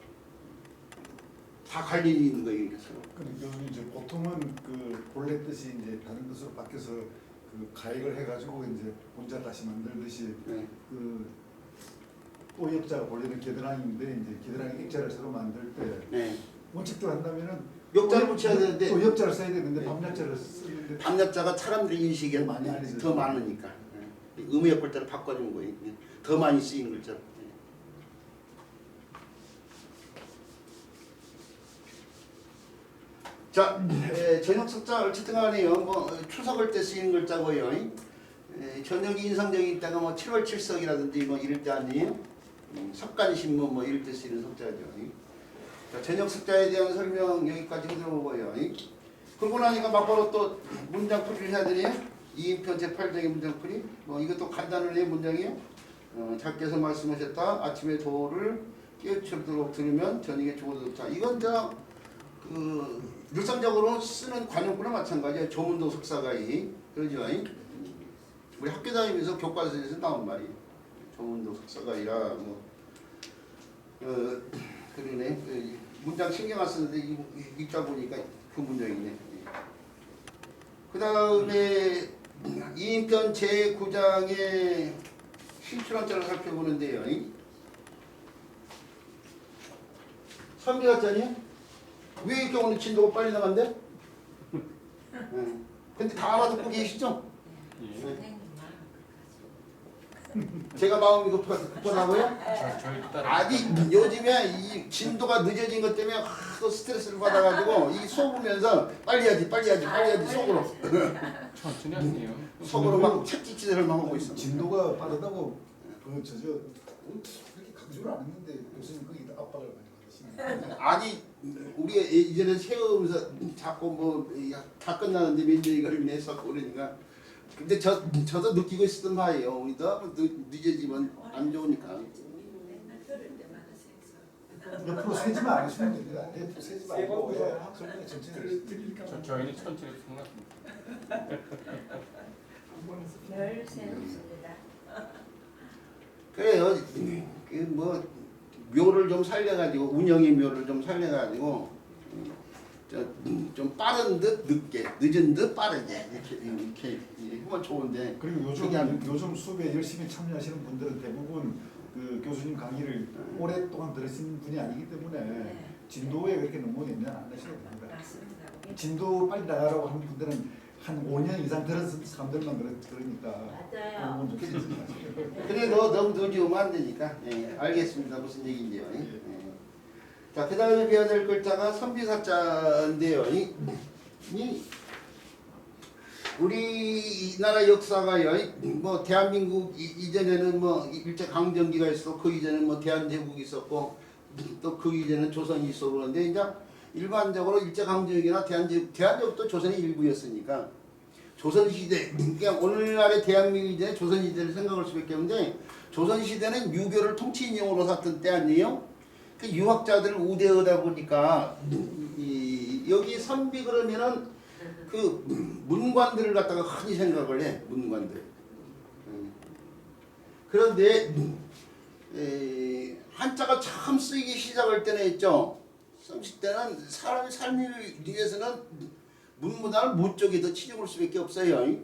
다 관련이 있는 거예요. 그러니까 이제 보통은 그 본래 뜻이 이제 다른 뜻으로 바뀌어서 그 가액을 해가지고 이제 본자 다시 만들듯이 네. 그 또역자가 본래는 겨드랑이인데 이제 겨드랑이 액자를 새로 만들 때 네. 원칙대로 한다면은 역자를 붙여야 되는데 또 역자를 써야 되는데 네. 밤약자를 쓰는데 밤약자가 사람들이 인식이 더 많이 알려져요. 더 많으니까 음역 글자를 바꿔준 거예요. 더 많이 쓰이는 글자로. 자, 저녁 석자 어쨌든 간에요. 뭐 추석을 때 쓰이는 글자고요. 저녁이 인상적인 때가 뭐 7월 7석이라든지 뭐 이럴 때 아니에요. 석간신문 뭐 이럴 때 쓰이는 석자죠. 자, 저녁 석자에 대한 설명 여기까지 들어보고요. 그러고 나니까 막바로 또 문장 풀이를 해야 되네요. 2인편 제8장의 문장 풀이. 뭐 이것도 간단한 문장이에요. 작게서 말씀하셨다. 아침에 도를 깨우치도록 들으면 저녁에 죽어도 자 이건 그 일상적으로 쓰는 관용구나 마찬가지예요. 조문도 석사가이 그러죠. 우리 학교 다니면서 교과서에서 나온 말이에요. 조문도 석사가이라 뭐 그러네. 문장 신경 안 쓰는데 읽다 보니까 그 문장이네. 그 다음에 2인편 제9장의 신춘한자를 살펴보는데요. 선비사자니? 왜 이렇게 오늘 진도가 빨리 나간대? 근데 다 알아듣고 계시죠? 예. 제가 마음이 급하다고요? 저희 딸 아니 요즘에 이 진도가 늦어진 것 때문에 또 스트레스를 받아가지고 이 속으면서 빨리 해야지 속으로 천천히 하세요. 속으로 막 채찍질을 막 하고 있어. 진도가 빠르다고 그렇게 강조를 안 했는데 교수님 거기다 압박을 많이 받으시네요. 아니 우리가 이제는 세우면서 자꾸 뭐 다 끝나는데 민주주의 걸리면 했었고 그러니까 근데 저도 느끼고 있었던 바예요. 우리 너무 늦어지면 안 좋으니까. 옆으로 세지만 안 하시면 됩니다. 옆으로 세지 말고 그러면 천천히 저희는 천천히 생각합니다. 별 세웠습니다. 그래요. 그 뭐 묘를 좀 살려가지고 운영의 묘를 좀 살려가지고 좀 빠른 듯 늦게, 늦은 듯 빠르게 이렇게 하면 좋은데. 그리고 그게 안- 요즘 수업에 열심히 참여하시는 분들은 대부분 그 교수님 강의를 오랫동안 들으신 분이 아니기 때문에 진도에 그렇게 너무 연연 안 하셔도 됩니다. 진도 빨리 나가라고 하는 분들은 한 5년 이상 들은 사람들만 그러니까 맞아요. 그건 좀 신경 그래 너무 늦으면 안 되니까. 예, 알겠습니다. 무슨 얘기인지요. 예. 자, 그 다음에 배워야 될 글자가 선비사자인데요. 우리나라 역사가요. 뭐 대한민국 이전에는 뭐 일제 강점기가 있었고 그 이전에는 뭐 대한제국이 있었고 또 그 이전에는 조선이 있었고 그런데 이제 일반적으로 일제 강점기나 대한제국도 조선의 일부였으니까 조선시대 그냥 오늘날의 대한민국 이전에 조선시대를 생각할 수밖에 없는데 조선시대는 유교를 통치인용으로 샀던 때 아니에요? 그 유학자들을 우대하다 보니까 여기 선비 그러면은 그 문관들을 갖다가 흔히 생각을 해. 문관들. 그런데 한자가 처음 쓰이기 시작할 때는 있죠. 성시 때는 사람의 삶을 위해서는 문보다는 무 쪽에 더 치중할 수밖에 없어요.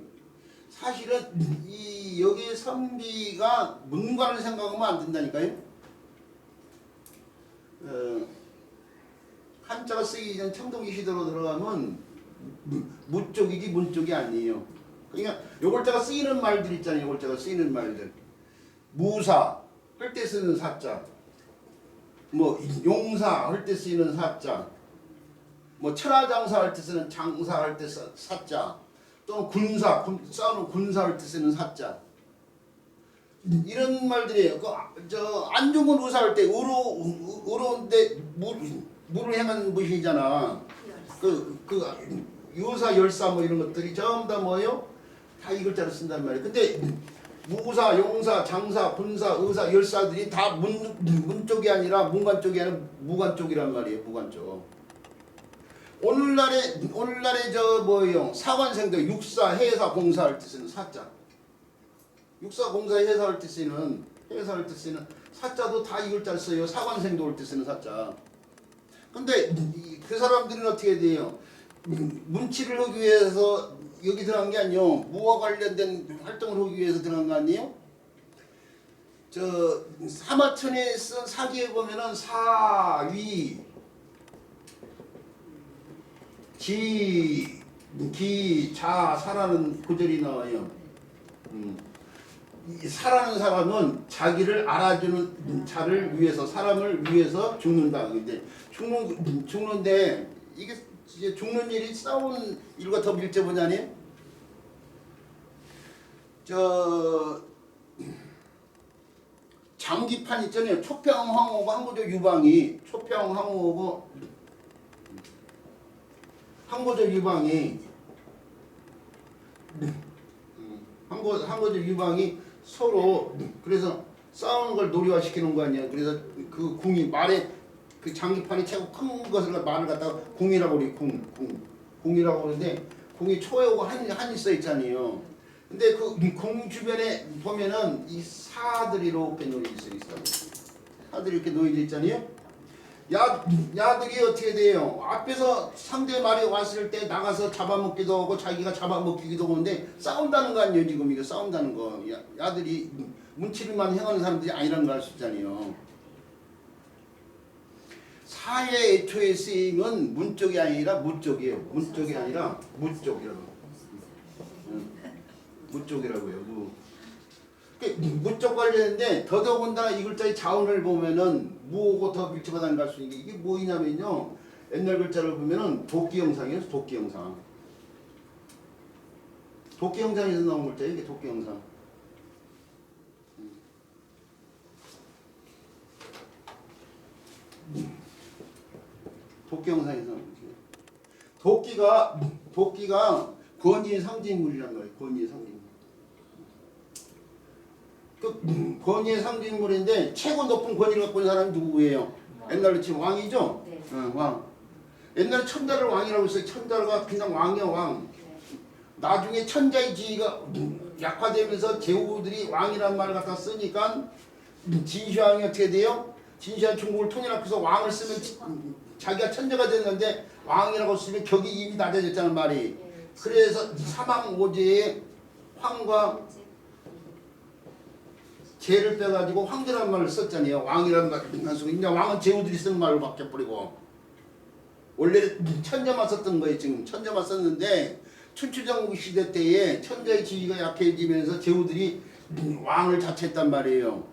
사실은 이 여기 선비가 문관을 생각하면 안 된다니까요. 한자가 쓰이기 전 청동기 시대로 들어가면 무 쪽이지 문 쪽이 아니에요. 그러니까 요걸자가 쓰이는 말들 있잖아요. 요걸자가 쓰이는 말들. 무사 할 때 쓰는 사자, 뭐 용사 할 때 쓰이는 사자, 뭐 천하장사 할 때 쓰는 장사 할 때 사자, 또 군사 싸우는 군사 할 때 쓰는 사자. 이런 말들이에요. 저 안중근 의사 할 때 의로운데 무를 행한 분이잖아. 그 유사 열사 뭐 이런 것들이 전부 다 뭐예요? 다 이 글자를 쓴단 말이에요. 근데 무사, 용사, 장사, 군사, 의사, 열사들이 다 문 쪽이 아니라 문관 쪽이 아니라 무관 쪽이란 말이에요. 무관 쪽. 오늘날에 저 뭐예요? 사관생도 육사, 해사, 공사 할 때 쓰는 사자. 육사, 공사, 해사 할 때 쓰는 사자도 다 이 글자를 써요. 사관생도 할 때 쓰는 사자. 근데 그 사람들은 어떻게 돼요? 문치를 하기 위해서 여기 들어간 게 아니요. 무와 관련된 활동을 하기 위해서 들어간 거 아니에요? 저 사마천에 쓴 사기에 보면은 사위, 기, 자, 사라는 구절이 나와요. 사라는 사람은 자기를 알아주는 자를 위해서 사람을 위해서 죽는다. 근데 죽는데 이게 이제 죽는 일이 싸운 일과 더 밀접하잖아요. 저 장기판 있잖아요. 초평황후하고 항고조 유방이 초평황후하고 항고조 유방이 항고조 유방이 서로 그래서 싸우는 걸 노력화시키는 거 아니야. 그래서 그 궁이 말에 그 장기판이 최고 큰 것을 말을 갖다가 궁이라고 그래. 궁이라고 그러는데 궁이 초에 오고 한이 써 있잖아요. 근데 그 궁 주변에 보면은 이 사들이 이렇게 놓여져 있어요. 사들이 이렇게 놓여져 있잖아요. 야들이 어떻게 돼요? 앞에서 상대 말이 왔을 때 나가서 잡아먹기도 하고 자기가 잡아먹기도 하는데 싸운다는 거 아니에요. 지금 이거 싸운다는 거. 야들이 문치를만 행하는 사람들이 아니라는 걸 알 수 있잖아요. 사의 애초에 쓰임은 문쪽이 아니라 무쪽이에요. 문쪽이 아니라 무쪽이라고. 무쪽이라고요. 무쪽 관련인데 더더군다나 이 글자의 자원을 보면은 무하고 더 밀접하게 갈 수 있는 게 이게 뭐냐면요. 옛날 글자를 보면은 도끼 형상이에요. 도끼 형상. 도끼 형상에서 나온 글자예요. 이게 도끼 형상. 도끼 형상에서 나온 거지. 도끼가 권위의 상징물이란 말이에요. 권위의 상징물. 그 권위의 상징물인데 최고 높은 권위를 갖고 있는 사람이 누구예요? 옛날로 치면 왕이죠? 네. 왕. 옛날에 천자를 왕이라고 했어요. 천자가 그냥 왕이야 왕. 나중에 천자의 지위가 약화되면서 제후들이 왕이라는 말을 갖다 쓰니까 진시황이 어떻게 돼요? 진시황 중국을 통일하면서 왕을 쓰면 자기가 천자가 됐는데 왕이라고 쓰면 격이 이미 낮아졌다는 말이. 그래서 사망오제에 황과 제를 빼가지고 황제라는 말을 썼잖아요. 왕이라는 말을 쓰고 이제 왕은 제후들이 쓰는 말로 바뀌어버리고 원래 천자만 썼던 거예요. 지금 천자만 썼는데 춘추전국 시대 때에 천자의 지위가 약해지면서 제후들이 왕을 자처했단 말이에요.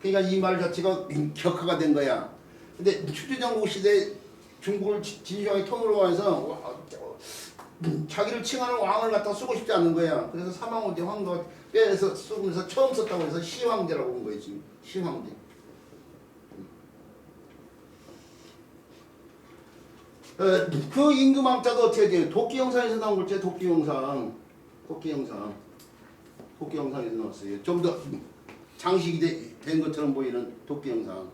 그러니까 이 말 자체가 격화가 된 거야. 근데 춘추전국 시대 중국을 진시황이 통으로 해서 자기를 칭하는 왕을 갖다 쓰고 싶지 않은 거야. 그래서 사망오제 황과 빼서 쓰면서 처음 썼다고 해서 시황제라고 본 거예요. 지금 시황제. 그 임금왕자도 어떻게 돼요? 도끼 형상에서 나온 글자 도끼 형상. 도끼 형상. 도끼 형상에서 나왔어요. 좀 더 장식이 된 것처럼 보이는 도끼 형상.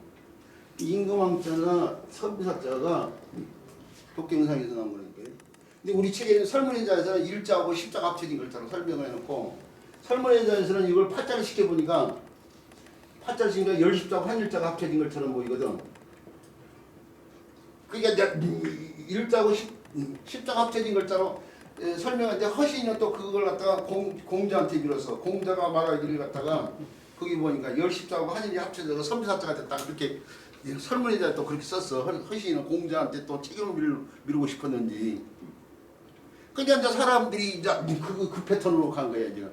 임금왕자나 선비사자가 도끼 형상에서 나온 거니까요. 근데 우리 책에는 설문의자에서는 일자하고 십자가 합쳐진 글자로 설명을 해놓고 설문의자에서는 이걸 파자를 시켜보니까 파자를 시키니까 열십자하고 한일자가 합쳐진 것처럼 보이거든. 그러니까 이제 일자하고 십자가 합쳐진 글자로 설명하는데 허신이는 또 그걸 갖다가 공자한테 빌어서 공자가 말하기를 갖다가 거기 보니까 열십자하고 한일이 합쳐져서 선비사자가 됐다. 그렇게 설문의자에 또 그렇게 썼어. 허신이는 공자한테 또 책임을 미루고 싶었는지. 그러니까 이제 사람들이 이제 그 패턴으로 간 거야 이제.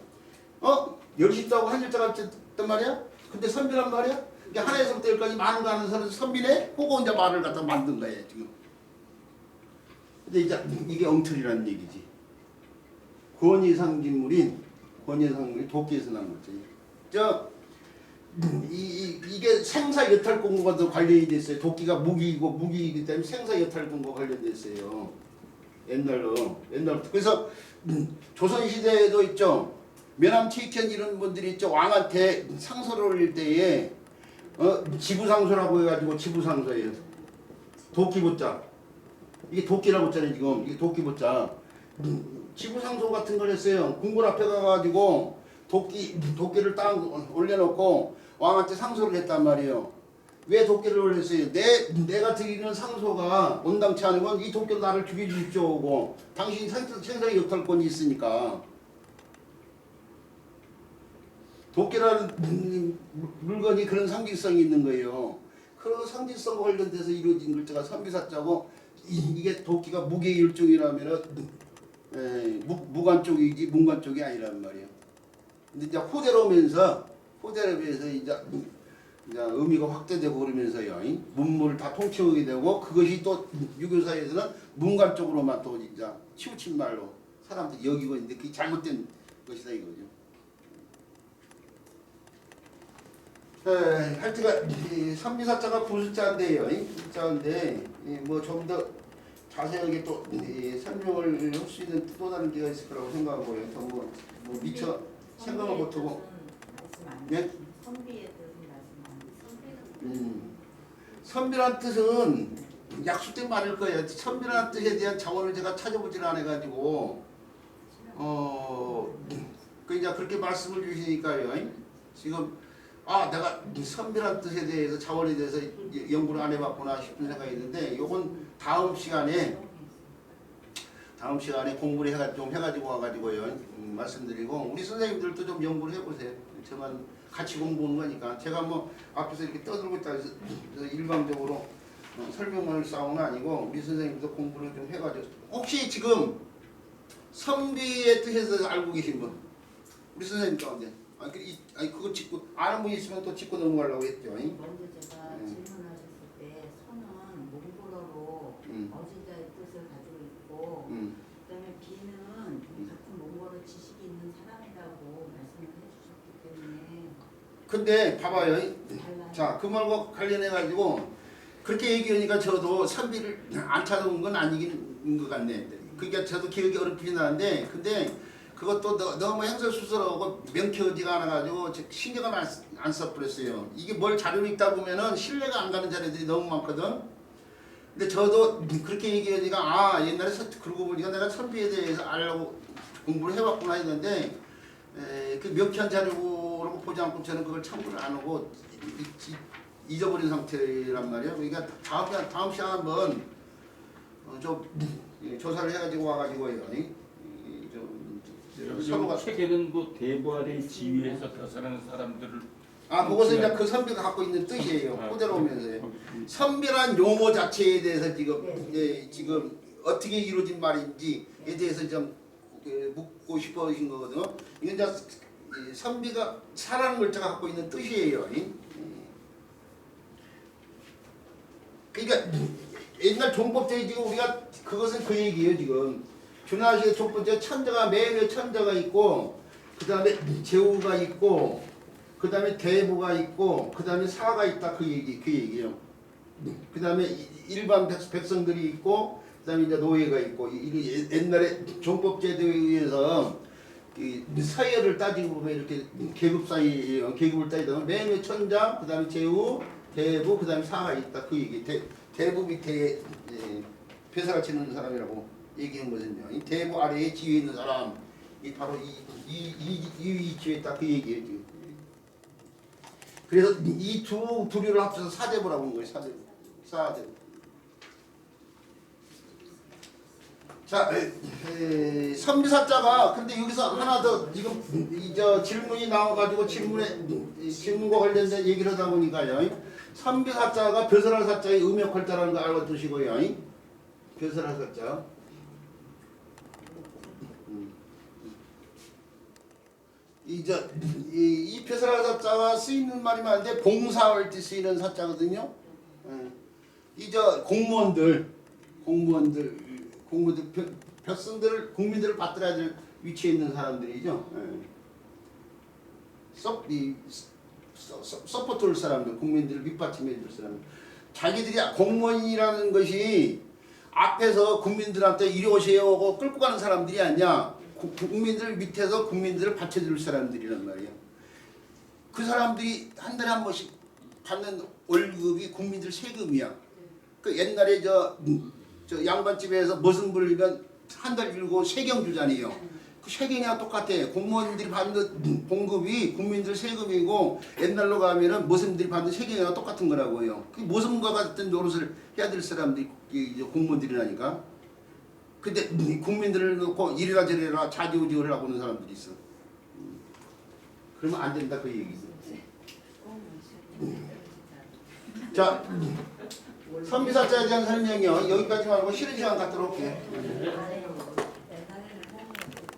열십자하고 한일자가 됐단 말이야. 근데 선비란 말이야. 그러니까 하나에서부터 열까지 많은 거 하는 사람 선비네. 그거 이제 말을 갖다 만든 거야 지금. 근데 이제 이게 엉터리라는 얘기지. 권위 상징물이 도끼에서 난 거지. 이게 생사 여탈 공고가 관련이 됐어요. 도끼가 무기이기 때문에 생사 여탈 공고 관련됐어요. 옛날부터. 그래서 조선 시대에도 있죠. 면함 최익현 이런 분들이 있죠. 왕한테 상소를 올릴 때에 지부상소라고 해가지고 지부상소예요. 도끼보자. 이게 도끼라고 했잖아요 지금. 이게 도끼보자. 지부상소 같은 걸 했어요. 궁궐 앞에 가가지고 도끼를 딱 올려놓고 왕한테 상소를 했단 말이에요. 왜 도끼를 올렸어요? 내가 드리는 상소가 온당치 않은 건 이 도끼로 나를 죽여주십시오고 당신 생사의 역할권이 있으니까. 도끼라는 물건이 그런 상징성이 있는 거예요. 그런 상징성과 관련돼서 이루어진 글자가 선비사자고 이게 도끼가 무게의 일종이라면 무관 쪽이지 문관 쪽이 아니란 말이에요. 근데 이제 후대로 오면서 이제 의미가 확대되고 그러면서요. 문물을 다 통칭하게 되고 그것이 또 유교사에서는 문관 쪽으로만 또 이제 치우친 말로 사람들이 여기고 있는데 그게 잘못된 것이다 이거죠. 하여튼가 선비사자가 부술자인데요. 부술자인데 뭐 좀 더 자세하게 또 설명을 할 수 있는 또 다른 기회가 있을 거라고 생각하고요. 뭐 미처 생각을 못하고. 예? 선비의 뜻은 말씀 안 해요. 선비란 뜻은 약속된 말일 거예요. 선비라는 뜻에 대한 자원을 제가 찾아보지는 않아가지고 그 이제 그렇게 말씀을 주시니까요. 지금 내가 선비란 뜻에 대해서 자원에 대해서 연구를 안 해봤구나 싶은 생각이 있는데 요건 다음 시간에 공부를 좀 해가지고 와가지고요 말씀드리고 우리 선생님들도 좀 연구를 해보세요. 저만 같이 공부하는 거니까 제가 뭐 앞에서 이렇게 떠들고 있다 해서 일방적으로 설명을 싸움은 아니고 우리 선생님도 공부를 좀 해가지고 혹시 지금 선비의 뜻에서 알고 계신 분? 우리 선생님 가운데 그거 짚고 아는 분 있으면 또 짚고 넘어가려고 했죠. 먼저 제가 질문하셨을 때 손은 몽골어로 어진자의 뜻을 가지고 있고 그다음에 비는 같은 몽골어 지식이 있는 사람이라고 말씀을 해주셨기 때문에 근데 봐봐요. 달라요. 자, 그 말과 관련해 가지고 그렇게 얘기하니까 저도 선비를 안 찾아온 건 아니긴 것 같네. 그러니까 저도 기억이 어렵긴 나는데 근데 그것도 너무 행설수설하고 명쾌하지가 않아가지고 신경을 안 써버렸어요. 이게 뭘 자료를 읽다 보면은 신뢰가 안 가는 자료들이 너무 많거든. 근데 저도 그렇게 얘기하니까 아 옛날에 그러고 보니까 내가 선비에 대해서 알려고 공부를 해왔구나 했는데 그 명쾌한 자료라고 보지 않고 저는 그걸 참고를 안 하고 잊어버린 상태란 말이에요. 그러니까 다음 시간 한번 좀 조사를 해가지고 와가지고요. 서로가 책에는 뭐 대부 아래 지위에서 벗어나는 사람들을 그것은 이제 그 선비가 갖고 있는 뜻이에요. 그대로 오면서요. 선비란 용어 자체에 대해서 지금 어떻게 이루어진 말인지에 대해서 좀 묻고 싶어진 거거든요. 이건 이제 선비가 사라는 글자가 갖고 있는 뜻이에요. 그러니까 옛날 종법제에 지금 우리가 그것은 그 얘기예요. 지금 준하시의 첫 번째 천자가 매일의 천자가 있고 그 다음에 제후가 있고 그 다음에 대부가 있고 그 다음에 사가 있다 그 얘기예요. 그 다음에 일반 백성들이 있고 그 다음에 이제 노예가 있고 옛날에 종법제도에 의해서 사회를 따지고 보면 이렇게 계급 사이예요. 계급을 따지다 보면 매일의 천자 그 다음에 제후 대부 그 다음에 사가 있다 그 얘기. 대부 밑에 벼슬아 치는 사람이라고 얘기한 거거든요. 이 대부 아래에 지위에 있는 사람, 이 바로 이 위치에 딱 그 얘기예요. 지금. 그래서 이 두 부류를 합쳐서 사대부라고 하는 거예요. 사대부. 자, 선비사자가 근데 여기서 하나 더 지금 질문이 나와가지고 질문과 관련된 얘기를 하다 보니까요. 선비사자가 벼슬할 사자의 음역할자라는 거 알고 두시고요. 벼슬할 사자. 이 벼슬할 사자가 쓰이는 말이 많은데 봉사할 때 쓰이는 사자거든요. 공무원들 백성들을 국민들을 받들어야 될 위치에 있는 사람들이죠. 서포트할 사람들, 국민들을 밑받침해 줄 사람들. 자기들이 공무원이라는 것이 앞에서 국민들한테 이리 오세요 하고 끌고 가는 사람들이 아니야. 국민들 밑에서 국민들을 받쳐줄 사람들이란 말이야. 그 사람들이 한 달에 한 번씩 받는 월급이 국민들 세금이야. 그 옛날에 저 양반집에서 머슴 불리면 한 달 일고 세경 주잖아요. 그 세경이랑 똑같아. 공무원들이 받는 봉급이 국민들 세금이고 옛날로 가면은 머슴들이 받는 세경이랑 똑같은 거라고요. 그 머슴과 같은 노릇을 해야 될 사람들이 공무원들이라니까. 근데 국민들을 놓고 이래라 저래라 좌지우지를 하고 있는 사람들이 있어. 그러면 안 된다 그 얘기죠. 자, 선비사자에 대한 설명이요. 여기까지만 하고 쉬는 시간 갖도록 할게요.